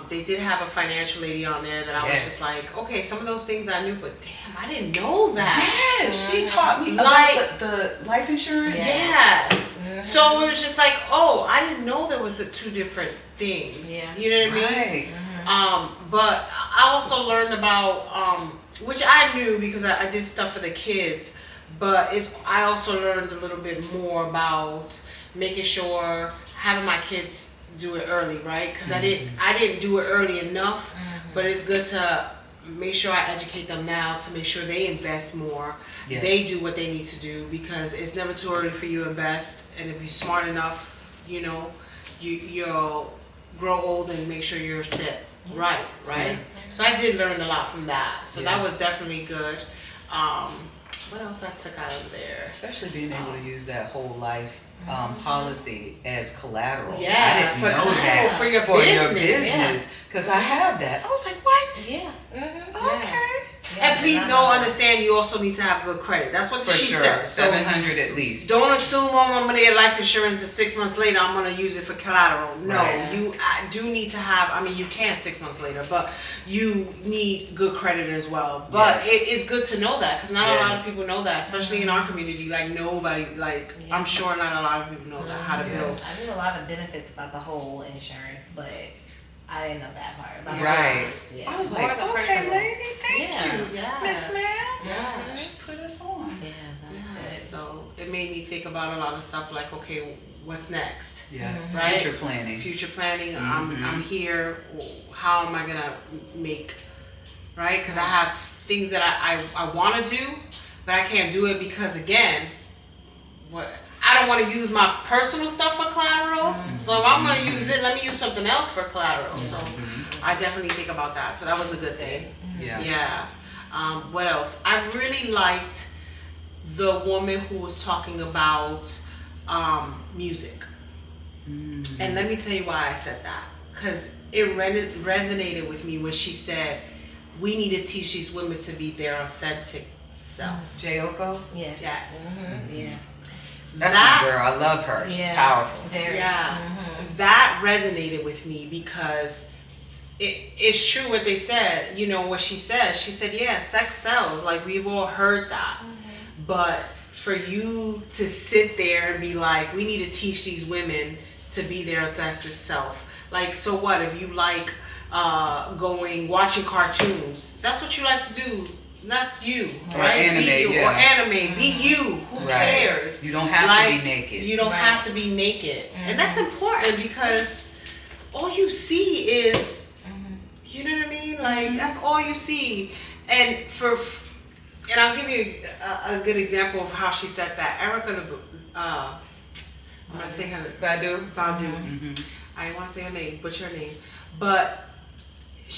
They did have a financial lady on there that I was just like, okay, some of those things I knew, but damn, I didn't know that. Yes, she taught me Like- about the life insurance. Yes. So it was just like, oh, I didn't know there was two different things. Yeah. You know what I mean? Right. But I also learned about, which I knew because I did stuff for the kids, but I also learned a little bit more about making sure having my kids do it early, right? Because I didn't do it early enough, but it's good to make sure I educate them now to make sure they invest more. Yes. They do what they need to do because it's never too early for you to invest, and if you're smart enough, you'll grow old and make sure you're set right? Yeah. So I did learn a lot from that. So Yeah. that was definitely good. What else I took out of there? Especially being able to use that whole life policy as collateral. Yeah, I didn't for know collateral, that for your for business, your business because I have that. I was like, what? Yeah. Okay. And please understand you also need to have good credit. That's what For she sure, said. So 700 at least. don't assume I'm gonna get life insurance and 6 months later I'm gonna use it for collateral. No, Right. I do need to have. I mean, you can 6 months later, but you need good credit as well. But it's good to know that because not a lot of people know that, especially in our community. Like nobody, I'm sure not a lot of people know that how to build. I knew a lot of benefits about the whole insurance, but I didn't know that part. About Right. Yeah. I was More like, the okay, personal. lady, thank Yeah. you, Yeah. Miss Ma'am. Yeah. She put us on. Yeah, that's good. So it made me think about a lot of stuff like, okay, what's next? Yeah. Right? Future planning. Future planning. Mhm. I'm here. How am I gonna make? Right? Because I have things that I want to do, but I can't do it because again, I don't want to use my personal stuff for collateral. So if I'm gonna use it, let me use something else for collateral. So I definitely think about that. So that was a good thing. Yeah. Yeah. What else? I really liked the woman who was talking about music. And let me tell you why I said that. Because it resonated with me when she said, we need to teach these women to be their authentic self. Jayoko? Yes. Yes. Yeah. That's That- my girl. I love her. She's Yeah. powerful. Very. Yeah. That resonated with me because it's true what they said. You know what she said? She said, yeah, sex sells. Like, we've all heard that. But for you to sit there and be like, we need to teach these women to be their authentic self. Like, so what if you like watching cartoons? That's what you like to do. That's you, Or right? anime, be you, yeah. Or anime. Be you. Who cares? You don't have to be naked. You don't have to be naked. And that's important because all you see is, you know what I mean? Like, that's all you see. And I'll give you a good example of how she said that. Erica, I'm going to say her Badu. I didn't want to say her name, butcher her name. But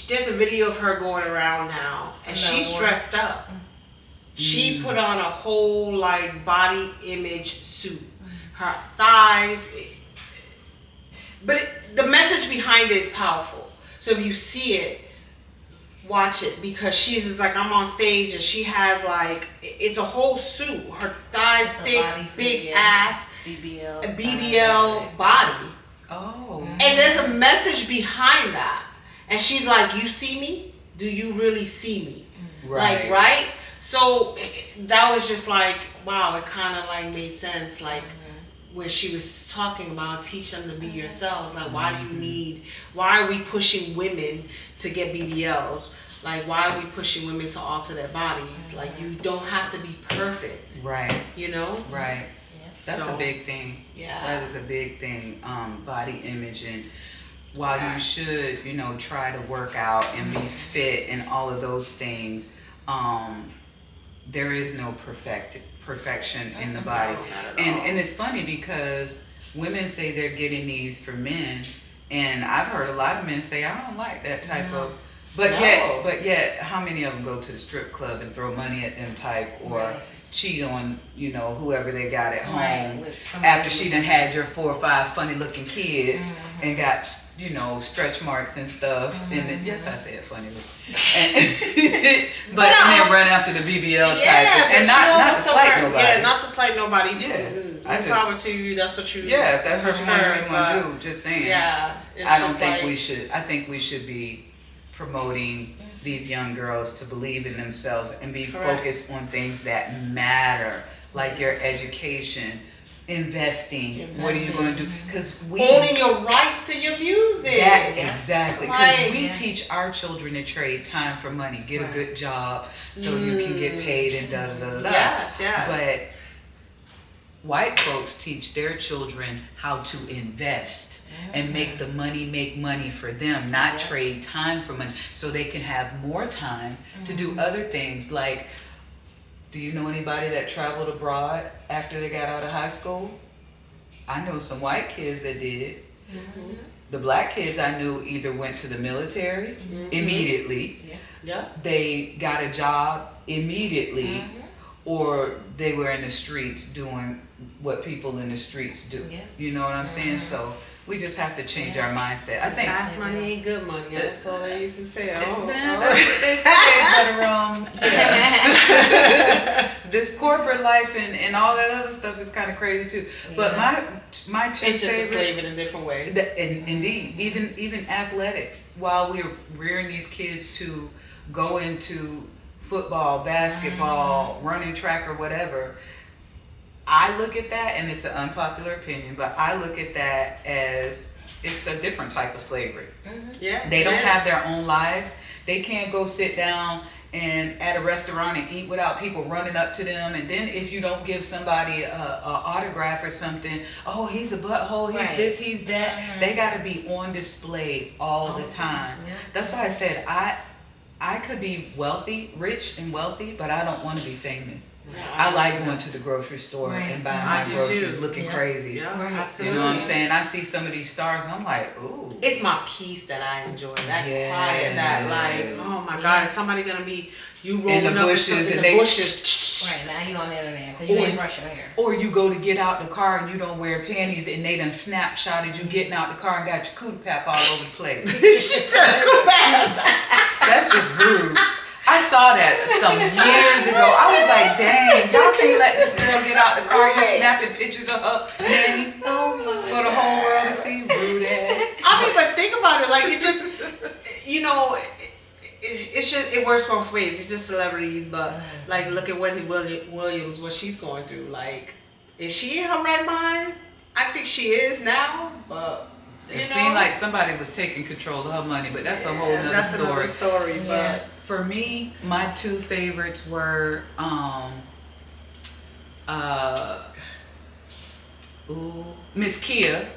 there's a video of her going around now, and she's dressed up. She put on a whole, like, body image suit. Her thighs. But the message behind it is powerful. So if you see it, watch it, because she's just like, I'm on stage and she has like, it's a whole suit. Her thighs thick, big ass, BBL body. Oh. And there's a message behind that. And she's like, you see me? Do you really see me? Like, right? So that was just like, wow, it kind of like made sense. Like, where she was talking about teach them to be yourselves. Like, why are we pushing women to get BBLs? Like, why are we pushing women to alter their bodies? Like, you don't have to be perfect. Right. You know? Right. That's a big thing. Yeah. That is a big thing. Body image, and while you should, try to work out and be fit and all of those things, there is no perfection in the body. And it's funny because women say they're getting these for men, and I've heard a lot of men say, I don't like that type of, but yet how many of them go to the strip club and throw money at them type, or cheat on, whoever they got at home after she done had your 4 or 5 funny looking kids and got, stretch marks and stuff. And then, yes, I said funny looking. But and then run after the BBL type. And not to slight nobody. Yeah, not to slight nobody. Yeah. Power to you, that's what you if that's what you want to do, just saying. Yeah. I don't think we should. I think we should be promoting these young girls to believe in themselves and be focused on things that matter, like your education, investing. What are you going to do? Because owning your rights to your music. Exactly. Because we teach our children to trade time for money. Get a good job so you can get paid and da da da da. Yes. But white folks teach their children how to invest and make the money make money for them, not trade time for money, so they can have more time to do other things. Like, do you know anybody that traveled abroad after they got out of high school? I know some white kids that did. The black kids I knew either went to the military immediately, they got a job immediately, or they were in the streets doing what people in the streets do. You know what I'm saying? So we just have to change our mindset. I think fast money ain't good money. That's all they used to say. That's what they say, but this corporate life and all that other stuff is kind of crazy too. But my two it's just favorites, a slave in a different way. Indeed, even athletics. While we're rearing these kids to go into football, basketball, running track, or whatever, I look at that, and it's an unpopular opinion, but I look at that as it's a different type of slavery. They don't have their own lives. They can't go sit down and at a restaurant and eat without people running up to them. And then if you don't give somebody a autograph or something, oh, he's a butthole, he's this, he's that. They got to be on display all the time. That's why I said I could be rich and wealthy, but I don't want to be famous. I like going to the grocery store and buying my groceries looking crazy. You know what I'm saying? I see some of these stars and I'm like, ooh. It's my peace that I enjoy. That quiet, that like, oh my God, is somebody going to be, you rolling in the up bushes in and the bushes. Right, now you on the internet because you ain't brushing your hair. Or you go to get out the car and you don't wear panties and they done snapshotted you getting out the car and got your cootie pap all over the place. She said cootie pap. That's just rude. I saw that some years ago. I was like, dang, y'all can't let this girl get out the car. You're snapping pictures of her nanny for the whole world to see. Rude ass. I mean, but think about it. Like, it just, you know, it's just, it works both ways. It's just celebrities, but like, look at Wendy Williams, what she's going through. Like, is she in her right mind? I think she is now, but it seemed like somebody was taking control of her money, but that's a whole nother that's story. Another story. But For me, my two favorites were Miss Kia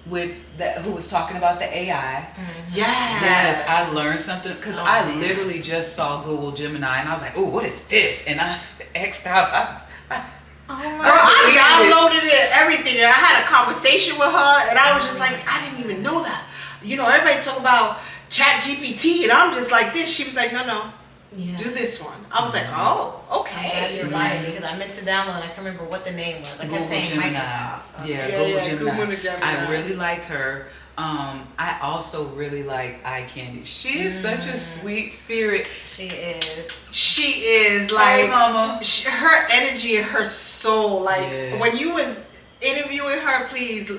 with that, who was talking about the AI. Yes, I learned something because I literally just saw Google Gemini and I was like, "Oh, what is this?" And I X'd out. Girl, I downloaded it, everything, and I had a conversation with her, and I was just like, I didn't even know that. You know, everybody's talking about Chat GPT, and I'm just like this. She was like, no, do this one. I was like, oh, okay. You're right, because I meant to download, and I can't remember what the name was. I kept saying Gemini. Microsoft. Google Gemini. I really liked her. I also really like Eye Candy. She is such a sweet spirit. She is. She is like, hey, mama. Her energy and her soul. Like when you was interviewing her, please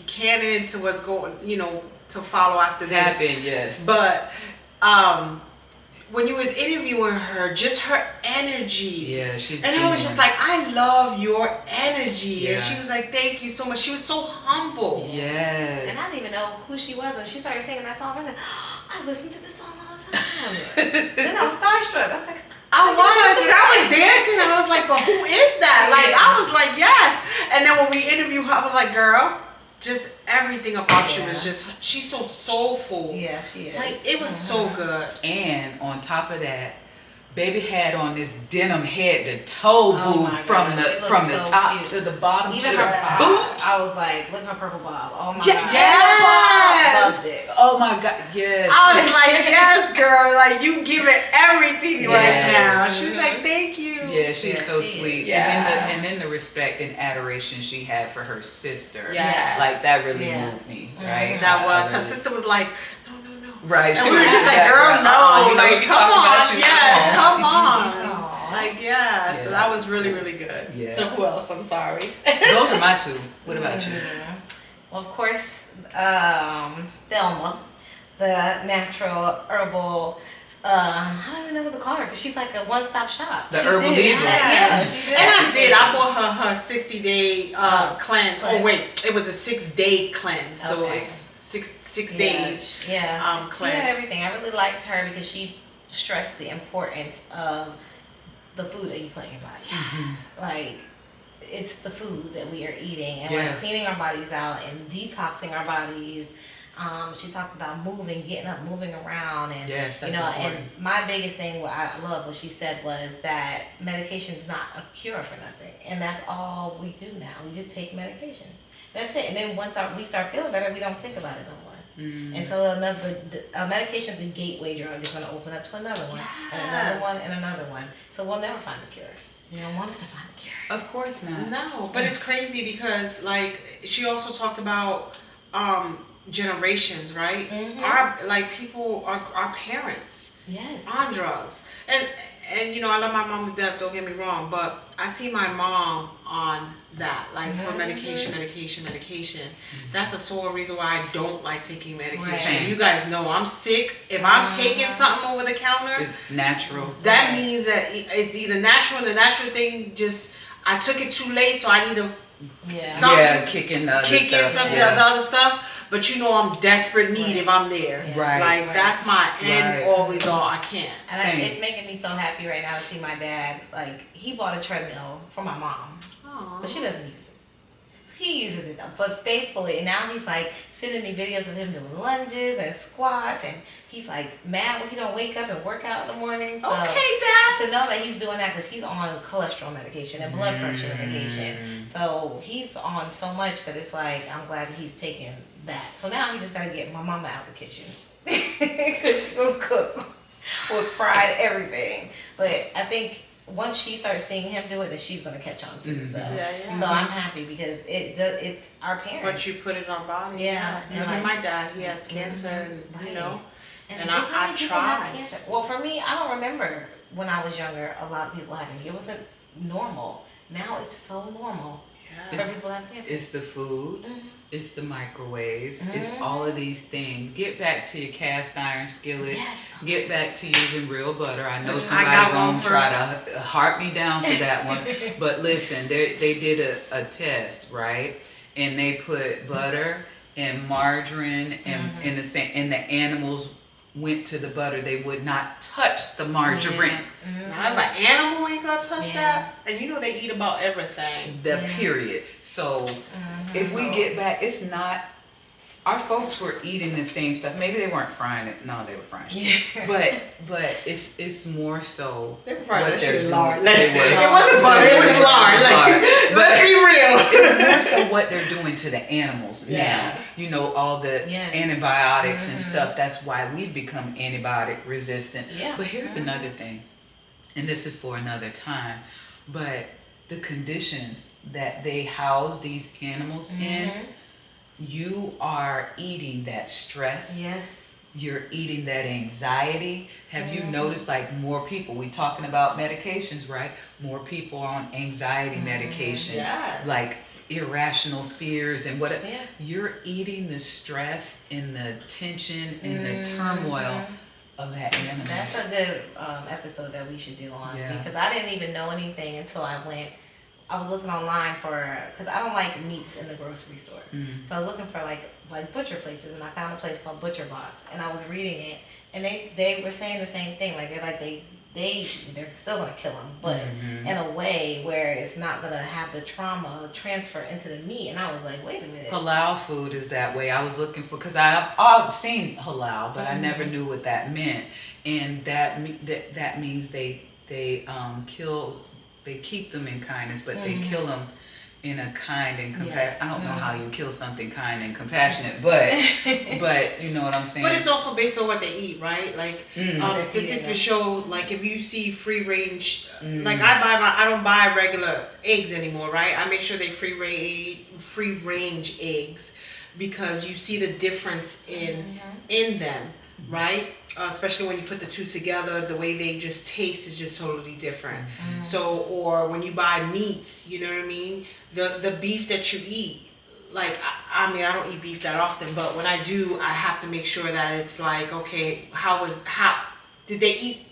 can into what's going, you know, to follow after this. Tap in, yes. But when you was interviewing her, just her energy. Yeah, she's. And I was just like, I love your energy. And she was like, thank you so much. She was so humble. Yes. And I didn't even know who she was. And she started singing that song. I said, oh, I listen to this song all the time. Then I was starstruck. I was like, I was dancing. I was like, but who is that? Like, I was like, yes. And then when we interviewed her, I was like, girl, just everything about you is just, she's so soulful. Yeah, she is. Like, it was so good. And on top of that, baby had on this denim head to toe boot from the top to the bottom even to her the bob. boots. I was like, look at her purple bob. Oh my god. Yes. Loved it. Oh my god, yes. I was like, yes, girl. Like, you give it everything right now. She was like, thank you. Yeah, she's so sweet. Yeah. And then the respect and adoration she had for her sister. Yes. Like, that really moved me, right? That was. Her sister was like, right. And we were just like, girl, no. You know, like, she come talking about on. you. Yes, come on. Like, yeah. So that was really, really good. Yeah. So who else? I'm sorry. Those are my two. What about you? Well, of course, Thelma, the natural herbal. I don't even know what to call her because she's like a one-stop shop. The herbal diva. Yeah, she did. And I did. I bought her 60-day cleanse. Oh wait, it was a 6-day cleanse. So it's six days. Yeah. Cleanse. She had everything. I really liked her because she stressed the importance of the food that you put in your body. Like, it's the food that we are eating and like cleaning our bodies out and detoxing our bodies. She talked about moving, getting up, moving around, and you know. Important. And my biggest thing, what I love, what she said was that medication is not a cure for nothing, and that's all we do now. We just take medication. That's it. And then once we start feeling better, we don't think about it no more. Until a medication is a gateway drug. It's going to open up to another one, and another one, and another one. So we'll never find a cure. You don't want us to find a cure. Of course not. No, but it's crazy because, like, she also talked about generations, right? Our people, our parents, on drugs, and you know, I love my mom to death. Don't get me wrong, but I see my mom on that, like for medication. That's a sole reason why I don't like taking medication. You guys know I'm sick. If I'm taking something over the counter, it's natural. That means that it's either natural, and the natural thing just I took it too late, so I need to kicking the other stuff. But you know I'm desperate need if I'm there. Like that's my end all result. I can't. And it's making me so happy right now to see my dad. Like, he bought a treadmill for my mom. But she doesn't use it. He uses it though, but faithfully. And now he's like sending me videos of him doing lunges and squats, and he's like mad when he don't wake up and work out in the morning. So okay, Dad. To know that he's doing that because he's on cholesterol medication and blood pressure medication. So he's on so much that it's like, I'm glad that he's taking that. So now he just got to get my mama out the kitchen because she will cook with fried everything. But I think once she starts seeing him do it, then she's gonna catch on too. So, so I'm happy because it's our parents. But you put it on body. Yeah. Look at my dad. He has cancer, and you know. And I tried. Well, for me, I don't remember when I was younger a lot of people having it. It wasn't normal. Now it's so normal for people to have cancer. It's the food. Mhm. It's the microwaves. Mhm. It's all of these things. Get back to your cast iron skillet. Yes. Get back to using real butter. I know I somebody got gonna one for- try to heart me down for that one. But listen, they did a test, right? And they put butter and margarine and in the same, and the animals went to the butter. They would not touch the margarine. Now, if an animal ain't gonna touch that, and you know they eat about everything. The period. So if we get back, it's not. Our folks were eating the same stuff. Maybe they weren't frying it. No, they were frying shit. But it's more so. They were frying what that they're shit doing. lard. They were. It wasn't butter, it was lard. Like, let's be real. It's more so what they're doing to the animals Yeah. now. You know, all the antibiotics and stuff. That's why we've become antibiotic resistant. Yeah. But here's another thing, and this is for another time, but the conditions that they house these animals in, you are eating that stress. Yes. You're eating that anxiety. Have you noticed like more people, we talking about medications, right? More people are on anxiety medication, Yes. like irrational fears and what you're eating the stress and the tension and the turmoil of that animal. That's a good episode that we should do on because I didn't even know anything until I was looking online because I don't like meats in the grocery store. So I was looking for like butcher places, and I found a place called Butcher Box, and I was reading it, and they were saying the same thing. Like they're still gonna kill them, but in a way where it's not gonna have the trauma transfer into the meat. And I was like, wait a minute. Halal food is that way. I was looking for, because I've seen halal, but I never knew what that meant, and that means they kill. They keep them in kindness, but they kill them in a kind and compassionate. I don't know how you kill something kind and compassionate, but you know what I'm saying. But it's also based on what they eat, right? Like statistics will show, like if you see free range, like I don't buy regular eggs anymore, right? I make sure they free range eggs because you see the difference in them, right? Especially when you put the two together, the way they just taste is just totally different. So, or when you buy meats, you know what I mean? The beef that you eat, like, I mean, I don't eat beef that often, but when I do, I have to make sure that it's like, okay, how did they eat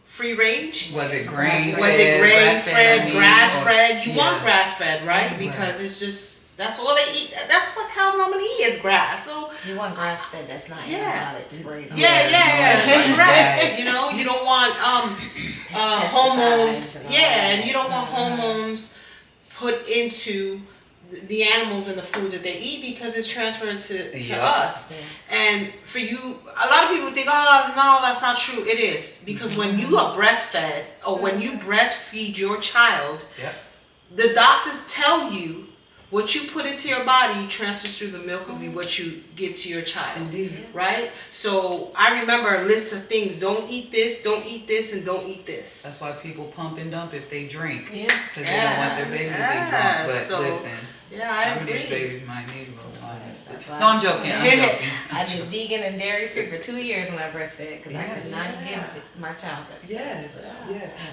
free range? Was it grain fed? Was it grain fed, grass fed? You want Yeah. grass fed, right? Because it's just, that's all they eat. That's what cows normally eat is grass. So you want grass fed that's not antibiotic sprayed. Yeah. Right. You know, you don't want hormones. And you don't want hormones put into the animals and the food that they eat because it's transferred to us. And for you, a lot of people think, oh no, that's not true. It is, because when you are breastfed or when you breastfeed your child, the doctors tell you what you put into your body transfers through the milk of you, what you give to your child. Indeed. Right? So I remember a list of things. Don't eat this, and don't eat this. That's why people pump and dump if they drink. Yeah. Because they don't want their baby to be drunk. But So, listen, I some of agree. these babies might need a little wine. No, I'm joking. I did vegan and dairy free for 2 years when I breastfed because I could not give my child that. Yes.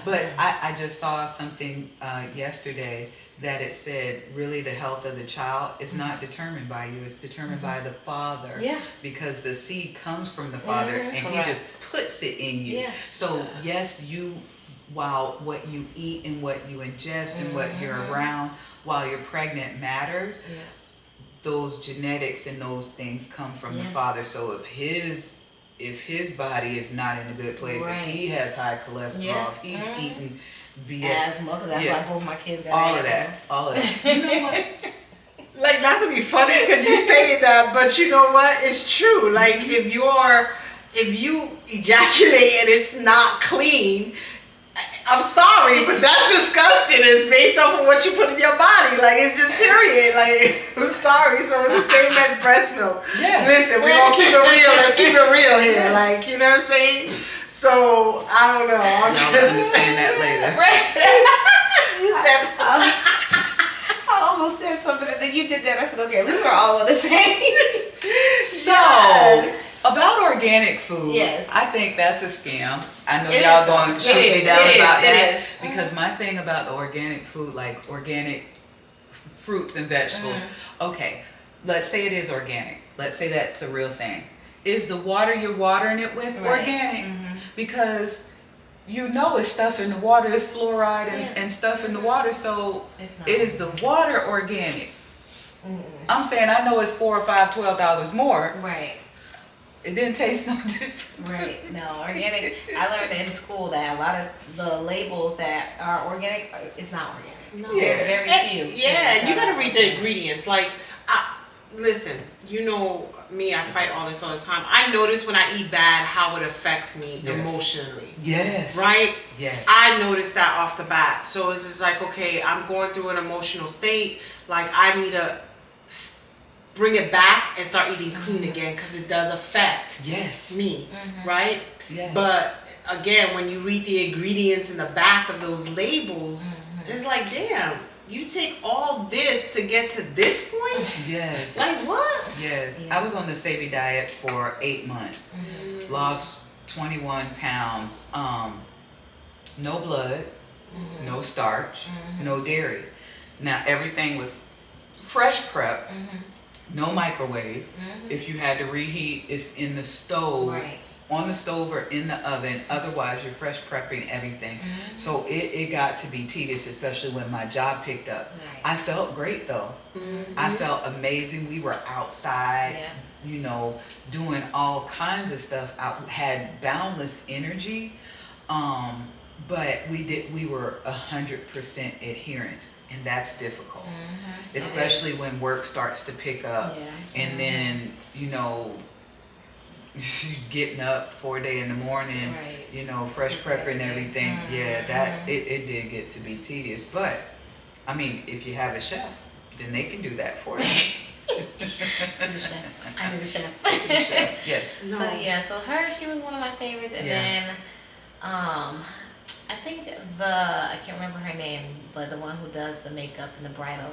But I just saw something yesterday that it said really the health of the child is not determined by you, it's determined by the father. Yeah. Because the seed comes from the father and he just puts it in you. Yeah. So yes, while what you eat and what you ingest and what you're around while you're pregnant matters, those genetics and those things come from the father. So if his body is not in a good place, if he has high cholesterol, if he's eating BS, asthma, because that's why both my kids got all asthma. of that. You know what? Like, not to be funny because you say that, but you know what? It's true. Like, if you ejaculate and it's not clean, I'm sorry, but that's disgusting. It's based off of what you put in your body. Like, it's just period. Like, I'm sorry. So it's the same as breast milk. Yes. Listen, we're going to keep it real. Let's keep it real here. Like, you know what I'm saying? So, I don't know. I'm Y'all just understand that later. You said... I almost said something and then you did that. I said, okay, we were all on the same. So, About organic food, Yes. I think that's a scam. I know It y'all is, going though. to shoot It me is, down it is, about it that. is. Because my thing about the organic food, like organic fruits and vegetables, okay, let's say it is organic. Let's say that's a real thing. Is the water you're watering it with Right. organic? Because you know it's stuff in the water, it's fluoride and stuff in the water, so is the water organic? I'm saying I know it's $4 or $12 more. Right. It didn't taste no different. Right. No, organic. I learned in school that a lot of the labels that are organic, it's not organic. No. There's very few. Yeah, you gotta read the ingredients. Like, listen, you know me, I fight all this time. I notice when I eat bad how it affects me emotionally. Yes. Right? Yes. I noticed that off the bat. So it's just like, okay, I'm going through an emotional state. Like, I need to bring it back and start eating clean again, because it does affect me. Right? Yes. But again, when you read the ingredients in the back of those labels, it's like, damn, you take all this to get to this point? Yes. Like what? Yes. I was on the Savvy diet for 8 months. Lost 21 pounds. No blood, no starch, no dairy. Now everything was fresh prep, no microwave. If you had to reheat, it's in the stove. Right. On the stove or in the oven, otherwise you're fresh prepping everything. So it got to be tedious, especially when my job picked up. I felt great though. I felt amazing. We were outside, you know, doing all kinds of stuff. I had boundless energy, but we were 100% adherent, and that's difficult, especially when work starts to pick up, and then, you know, getting up 4 days in the morning, you know, fresh prepping everything. That it did get to be tedious. But I mean, if you have a chef, then they can do that for you. I'm the chef. I do the chef. Yes. But yeah, so she was one of my favorites, and then I think I can't remember her name, but the one who does the makeup and the bridal.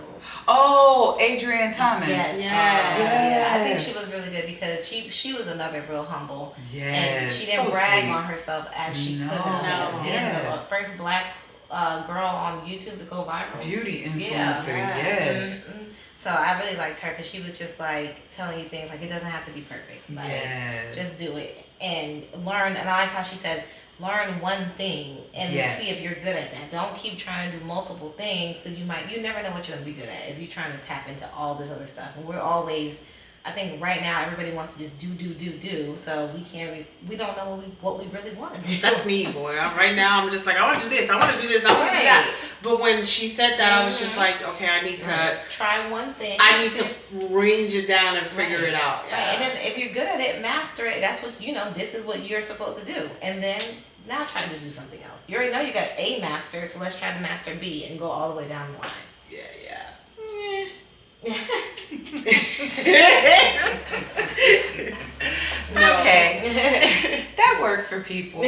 Oh, Adrienne Thomas. Yes. Yes. I think she was really good because she was another real humble. Yes. And she didn't So brag sweet. on herself as she could have. No. Yes. The first black girl on YouTube to go viral. Beauty influencer. Yes. So I really liked her because she was just like telling you things like it doesn't have to be perfect. Like just do it and learn. And I like how she said, learn one thing and see if you're good at that. Don't keep trying to do multiple things because you never know what you're gonna be good at if you're trying to tap into all this other stuff. And we're always, I think right now everybody wants to just do. So we don't know what we really want to do. That's me, boy. Right now I'm just like, I want to do this, I want to do this, I want to do that. But when she said that, I was just like, okay, I need to try one thing. I need to range it down and figure it out. Right. And then if you're good at it, master it. That's what this is what you're supposed to do. And then now try to just do something else. You already know you got A master, so let's try to master B and go all the way down the line. Okay. That works for people.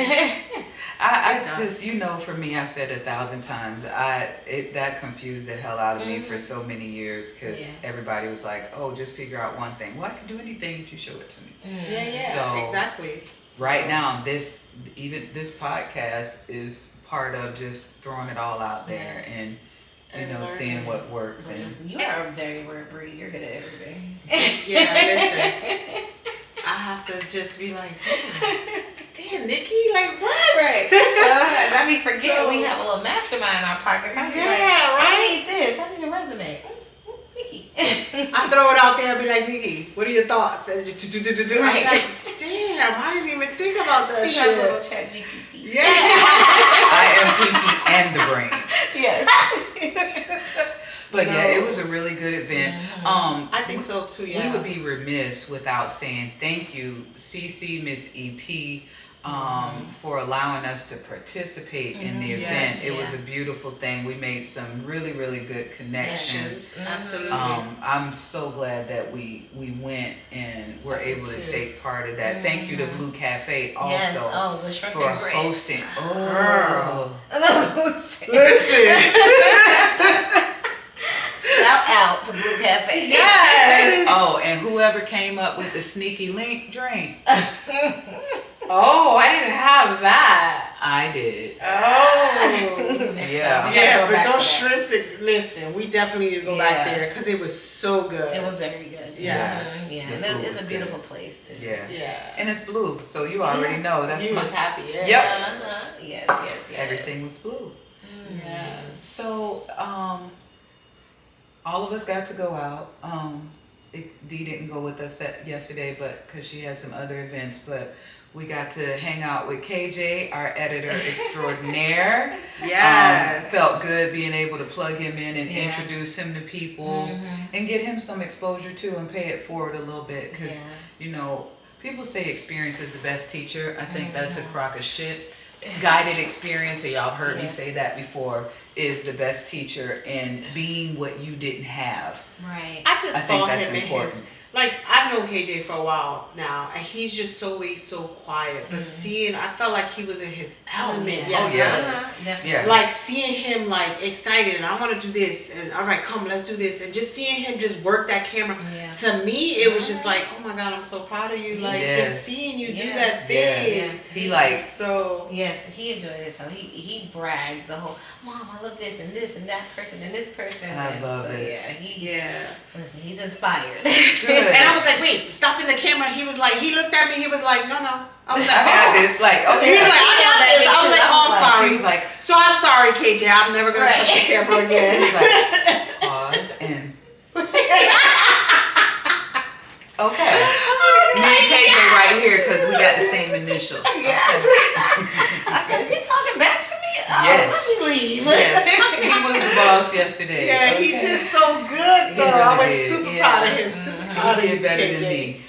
I just, for me, I've said 1,000 times, that confused the hell out of me for so many years because everybody was like, oh, just figure out one thing. Well, I can do anything if you show it to me. So, exactly. Right now, this podcast is part of just throwing it all out there and seeing what works. And you are very word breed. You're good at everything. Listen. I have to just be like, damn, Nikki, like what? Right. I be forgetting we have a little mastermind in our pockets. I need this. I need a resume. Nikki. I throw it out there and be like, Nikki, what are your thoughts? And I'm like, damn, I didn't even think about that she shit. She got a little chat GPT. Yeah. I am Pinky and the brain. Yes. But it was a really good event. I think so too, We would be remiss without saying thank you, CC, Miss EP, for allowing us to participate in the event. It was a beautiful thing. We made some really, really good connections. Yes, absolutely. I'm so glad that we went and were able to take part of that. Thank you to Blue Cafe also the shrimp for and grits. hosting. Listen. Shout out to Blue Cafe. Yes. Oh, and whoever came up with the sneaky link drink. Oh, I didn't have that. I did. Oh. Yeah. Yeah, but those shrimps, listen, we definitely need to go back there because it was so good. It was very good. Yes. Yeah, and it's a beautiful place too. Yeah. Yeah. And it's blue, so you already know. That's You was happy, yeah. Yep. Yes. Everything was blue. Yes. So, all of us got to go out. Dee didn't go with us yesterday, but because she had some other events, but we got to hang out with KJ, our editor extraordinaire. Yes. Felt good being able to plug him in and introduce him to people and get him some exposure too and pay it forward a little bit because, you know, people say experience is the best teacher. I think that's a crock of shit. Guided experience, and y'all have heard me say that before, is the best teacher in being what you didn't have. Right. I just saw think that's him in important. his, like, I've known KJ for a while now, and he's just so quiet. But I felt like he was in his element. Yeah. Like seeing him like excited, and I want to do this, and all right, come, let's do this, and just seeing him just work that camera. To me, it was just like, oh my God, I'm so proud of you. Like just seeing you do that thing. He like so. Yes, he enjoyed it. So he bragged the whole, Mom, I love this and that person and this person. I love it. Listen, he's inspired. Good. And I was like, wait, stopping the camera. He was like, he looked at me. He was like, no. I was like, I got this. Like, okay. He was like, I got this. I was like, oh, I'm sorry. He was like, so I'm sorry, KJ. I'm never gonna touch the camera again. He's like, pause and. Okay. Me and KJ right here because we got the same initials. Yes. I said, is he talking back to me? Yes. Let me leave. Yes. He was the boss yesterday. Yeah, he did so good though. I was super proud of him. Super proud of He him. did better KJ. than me.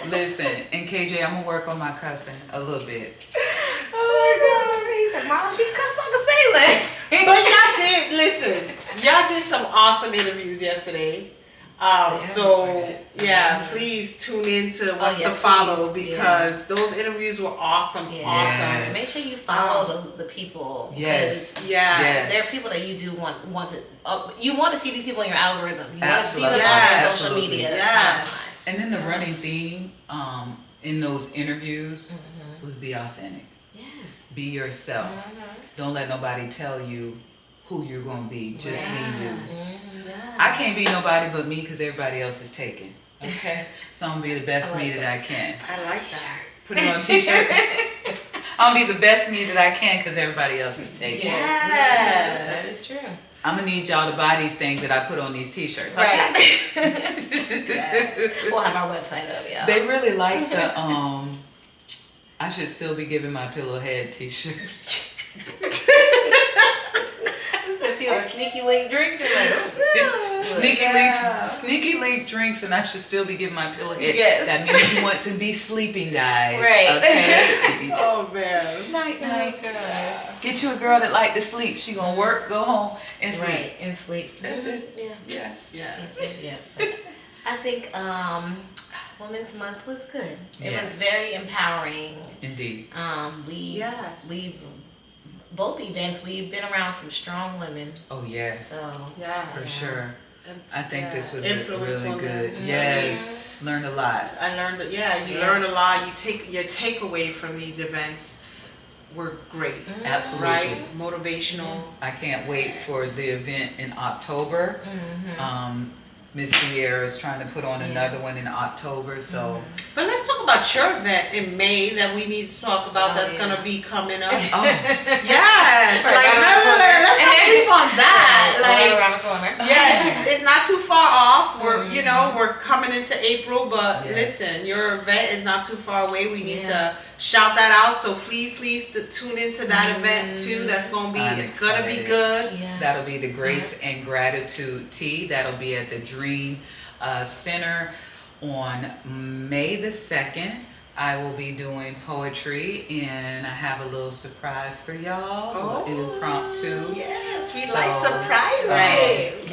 Listen, and KJ, I'm gonna work on my cussing a little bit. Oh my God. He said, Mom, she cussed like a sailor. But y'all did some awesome interviews yesterday. Please tune in to what's to follow because those interviews were awesome. Awesome. Make sure you follow the people. Yes. Yes. There are people that you do want to. You want to see these people in your algorithm. You want to see Absolutely. them on your social media. Yes. And then the running theme in those interviews was be authentic. Yes. Be yourself. Don't let nobody tell you who you're going to be. Just be you. I can't be nobody but me because everybody else is taken. Okay? So I'm going to be the best me that I can. I like that. Put it on a t-shirt. I'm going to be the best me that I can because everybody else is taken. Yes. That is true. I'm going to need y'all to buy these things that I put on these t-shirts. Right. We'll have our website up, yeah. They really like the, I should still be giving my pillow head t-shirt. Sneaky link drinks Sneaky link drinks, and I should still be giving my pillow head. Yes. That means you want to be sleeping, guys. Right. Okay. Oh man. Night. Get you a girl that like to sleep. She gonna work, go home, and sleep. Right, and sleep. That's it. Yeah. I think Women's Month was good. It was very empowering. Indeed. We both events, we've been around some strong women. Oh yes. So for sure. I think this was Influence really women. good. Yes. Learned a lot. I learned that. You learn a lot. You take your takeaway from these events were great. Absolutely. Right? Motivational. I can't wait for the event in October. Miss Sierra is trying to put on another one in October, so. But let's talk about your event in May that we need to talk about that's gonna be coming up. Yes, let's not sleep on that. Around the corner. Yes, it's not too far off. We're we're coming into April, but listen, your event is not too far away. We need to shout that out. So please tune into that event too. That's gonna be gonna be good. Yeah. That'll be the Grace and Gratitude Tea. That'll be at the Dream Center on May the 2nd. I will be doing poetry, and I have a little surprise for y'all. A little impromptu. Yes, we like surprises.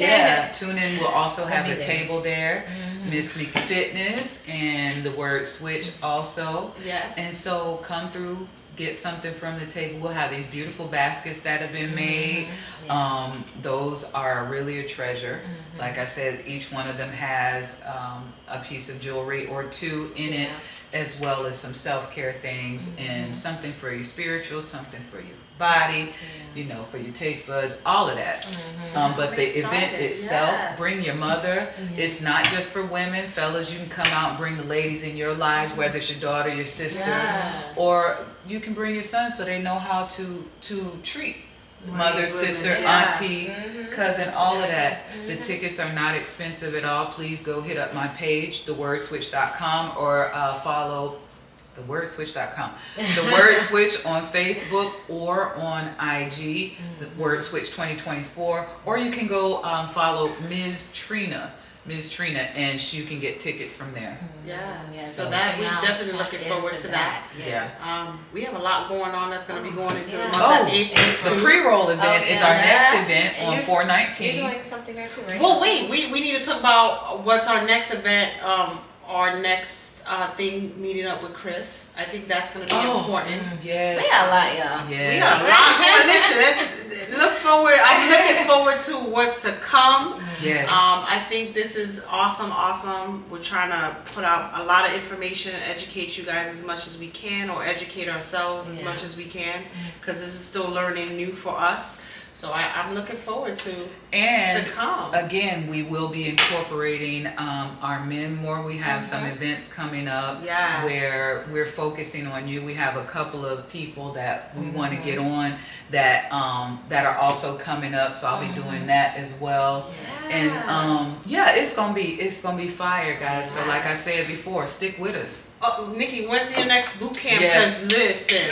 Tune in. We'll also have a table there. Miss Nikki Fitness and the Word Switch also. Yes. And so come through, get something from the table. We'll have these beautiful baskets that have been made. Those are really a treasure. Like I said, each one of them has a piece of jewelry or two in it, as well as some self-care things and something for your spiritual, something for your body, you know, for your taste buds, all of that. But the event itself, bring your mother. It's not just for women. Fellas, you can come out and bring the ladies in your lives, whether it's your daughter, your sister, or you can bring your son so they know how to treat mother, sister, auntie, cousin, all of that. The tickets are not expensive at all. Please go hit up my page, thewordswitch.com, or follow thewordswitch.com. The Word Switch on Facebook or on IG, the Word Switch 2024, or you can go follow Ms. Trina, and you can get tickets from there. So that we're definitely looking forward to that. We have a lot going on that's going to be going into the month of April. The pre-roll event is our next event on 4/19. You're doing something there too, right? Well, wait, we need to talk about what's our next event, our next thing, meeting up with Chris. I think that's going to be important. Yes. We got a lot, y'all. We got a lot going. Listen, let's look forward. I'm looking forward to what's to come. Yes. I think this is awesome. We're trying to put out a lot of information and educate you guys as much as we can, or educate ourselves as much as we can, because this is still learning new for us. So I'm looking forward to come. Again, we will be incorporating our men more. We have some events coming up where we're focusing on you. We have a couple of people that we want to get on that are also coming up. So I'll be doing that as well. And it's gonna be fire, guys. So like I said before, stick with us. Nikki, when's your next boot camp? Because listen,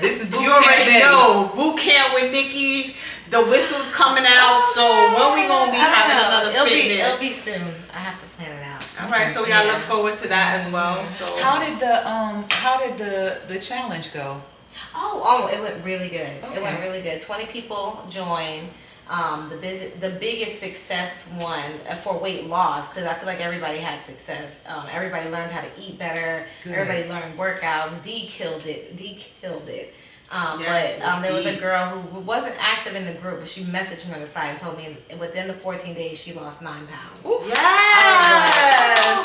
this is boot you camp, already baby. know boot camp with Nikki. The whistle's coming out, so when we gonna be having another fitness? It'll be soon. I have to plan it out. All right, so we gotta look forward to that as well. So how did the challenge go? It went really good. It went really good. 20 people joined. The biggest success one for weight loss, because I feel like everybody had success. Everybody learned how to eat better. Good. Everybody learned workouts. D killed it. But there was a girl who wasn't active in the group, but she messaged me on the side and told me within the 14 days she lost 9 pounds.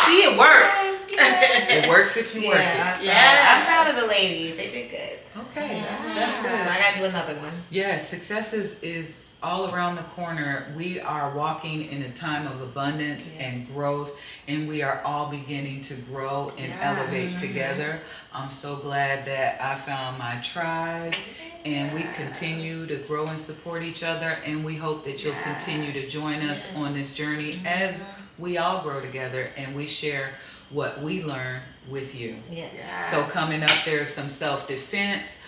See, it works. It works if you work it. I'm proud of the ladies. They did good. Okay, that's good. So I gotta do another one. Yeah, success is all around the corner. We are walking in a time of abundance and growth, and we are all beginning to grow and elevate together. I'm so glad that I found my tribe, and we continue to grow and support each other, and we hope that you'll continue to join us on this journey as we all grow together and we share what we learn with you. So coming up, there's some self-defense.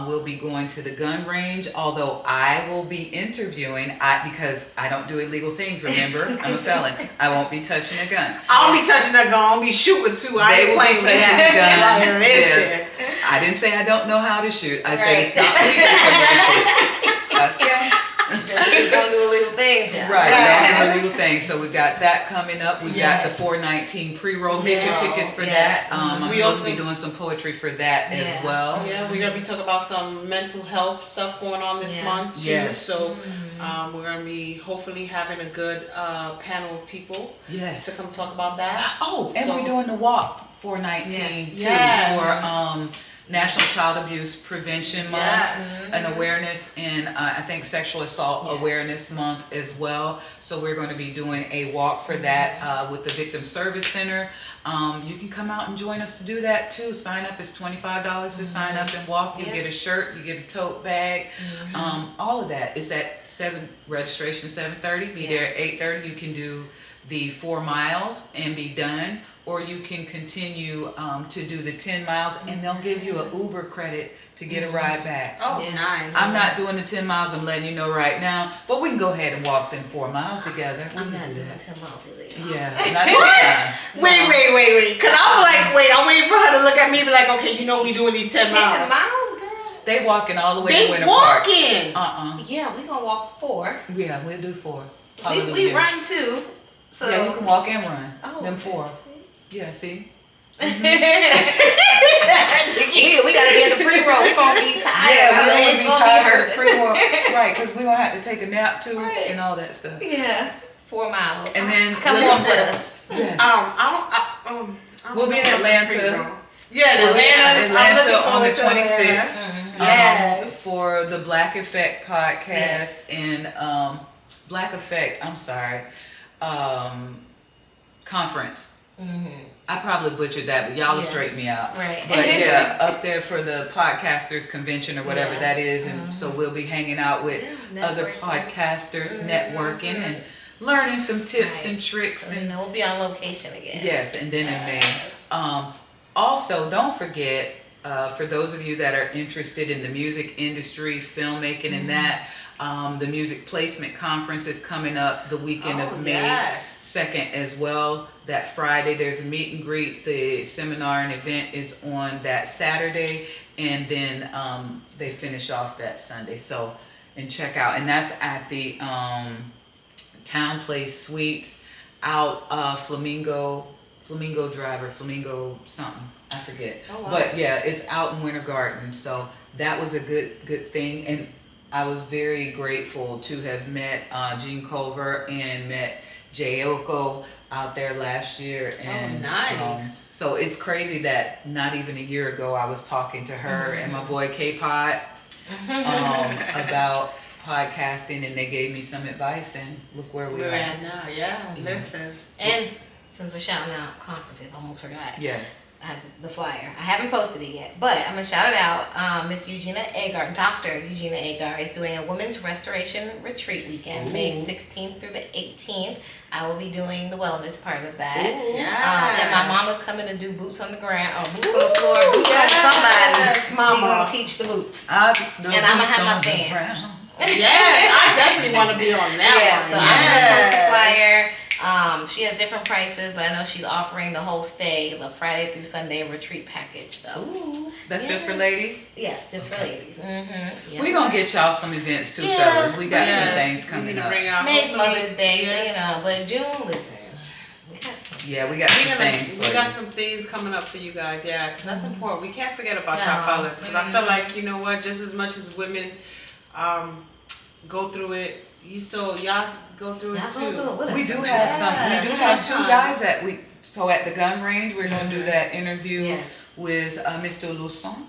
We'll be going to the gun range, although I will be interviewing because I don't do illegal things, remember? I'm a felon. I won't be touching a gun. I'll be touching a gun. I'll be shooting too. I They ain't will be playing with touching the that. gun. Listen. I didn't say I don't know how to shoot. I said it's not legal for me to shoot. Okay? Just don't do illegal things, Right, don't do illegal things. So we've got that coming up. We've got the 4/19 pre-roll. Get your tickets for that. I'm supposed to be doing some poetry for that as well. Yeah, we're gonna be talking about some mental health stuff going on this month too. So we're gonna be hopefully having a good panel of people to come talk about that. And we're doing the walk 4/19 too for National Child Abuse Prevention Month, an awareness, and I think Sexual Assault Awareness Month as well. So we're going to be doing a walk for that with the Victim Service Center. You can come out and join us to do that too. Sign up is $25 to sign up and walk. You get a shirt, you get a tote bag, all of that. It's at registration 7:30. Be there at 8:30. You can do the 4 miles and be done. Or you can continue to do the 10 miles, and they'll give you an Uber credit to get a ride back. Nice. I'm not doing the 10 miles, I'm letting you know right now, but we can go ahead and walk them 4 miles together. I'm not doing 10 miles either. Yeah. Not this time. Wait. Cause I'm like, I'm waiting for her to look at me and be like, okay, you know we doing these 10 miles. 10 miles, girl? They walking all the way to Winter Park. They walking? Yeah, we gonna walk 4. Yeah, we'll do 4. We run 2. So Yeah, you can walk and run. Oh, Them okay. 4. Yeah, see? We gotta be at the pre-roll. We're gonna be tired. Yeah, Our we're legs gonna be gonna be tired hurt. for the pre-roll. Right, because we're gonna have to take a nap too Right. and all that stuff. Yeah, 4 miles. And then come on with us. Yes. We'll be in Atlanta. Yeah, We'll be in Atlanta on the forward to 26th. Yes. For the Black Effect podcast and Black Effect, conference. I probably butchered that, but y'all will straighten me out. Right. But yeah, up there for the podcasters convention or whatever that is, and so we'll be hanging out with other podcasters, networking and learning some tips and tricks. And we'll be on location again. Yes, and then in May. Also, don't forget, for those of you that are interested in the music industry, filmmaking and that, the Music Placement Conference is coming up the weekend of May 2nd as well. That Friday, there's a meet and greet. The seminar and event is on that Saturday, and then they finish off that Sunday. So, and check out, and that's at the Town Place Suites out Flamingo Drive or Flamingo something, I forget. Oh, wow. But yeah, it's out in Winter Garden. So that was a good thing, and I was very grateful to have met Gene Culver and met Jayoko out there last year. And nice. so it's crazy that not even a year ago I was talking to her and my boy K-Pod about podcasting, and they gave me some advice, and look where we are. We're at now, listen. And since we're shouting out conferences, I almost forgot. Yes. I had the flyer. I haven't posted it yet, but I'm gonna shout it out. Miss Eugenia Agar, Dr. Eugenia Agar, is doing a women's restoration retreat weekend, May 16th through the 18th. I will be doing the wellness part of that. And my mama's coming to do boots on the ground, or boots on the floor, boots on somebody. She gonna teach the boots. And I'm gonna have my band. Yes, I definitely want to be on that one. So I'm gonna post the flyer. She has different prices, but I know she's offering the whole stay, the Friday through Sunday retreat package. So that's just for ladies? Yes, just for ladies. We're gonna get y'all some events too, fellas. We got some things coming up. May's Mother's Day, so you know, but June, listen. We got some things for We you. got some things coming up for you guys, because that's important. We can't forget about y'all fellas, because I feel like, you know what, just as much as women go through it, y'all go through it too. We do have some. We do have 2 guys that so at the gun range, we're going to do that interview with Mr. Luson.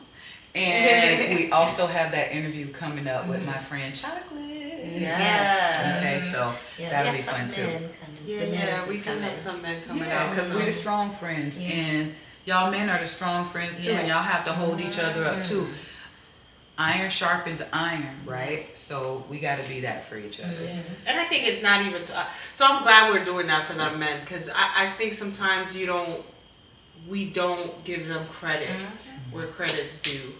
And we also have that interview coming up with my friend Chocolate. Okay, so that'll be fun too. We do have some men coming out. Because we're the strong friends. And y'all men are the strong friends too. And y'all have to hold each other up too. Iron sharpens iron, right? So we got to be that for each other. And I think it's not even. So I'm glad we're doing that for the men, because I think sometimes we don't give them credit where credit's due,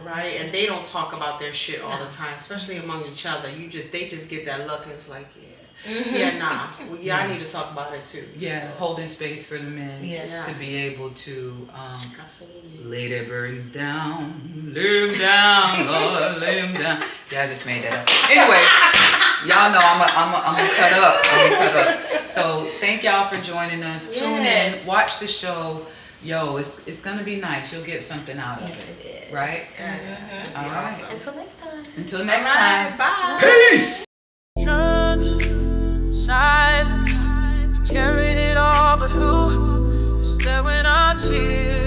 right? And they don't talk about their shit all the time, especially among each other. They just get that look, and it's like, I need to talk about it too. Holding space for the men to be able to lay their burdens down, lay them down, Lord, lay them down. I just made that up. Anyway, y'all know I'm gonna cut up. So thank y'all for joining us. Tune in, watch the show. Yo, it's gonna be nice. You'll get something out of it, right? All right. Until next time. Bye. Peace. Silence, carried it all, but who is there when our tears?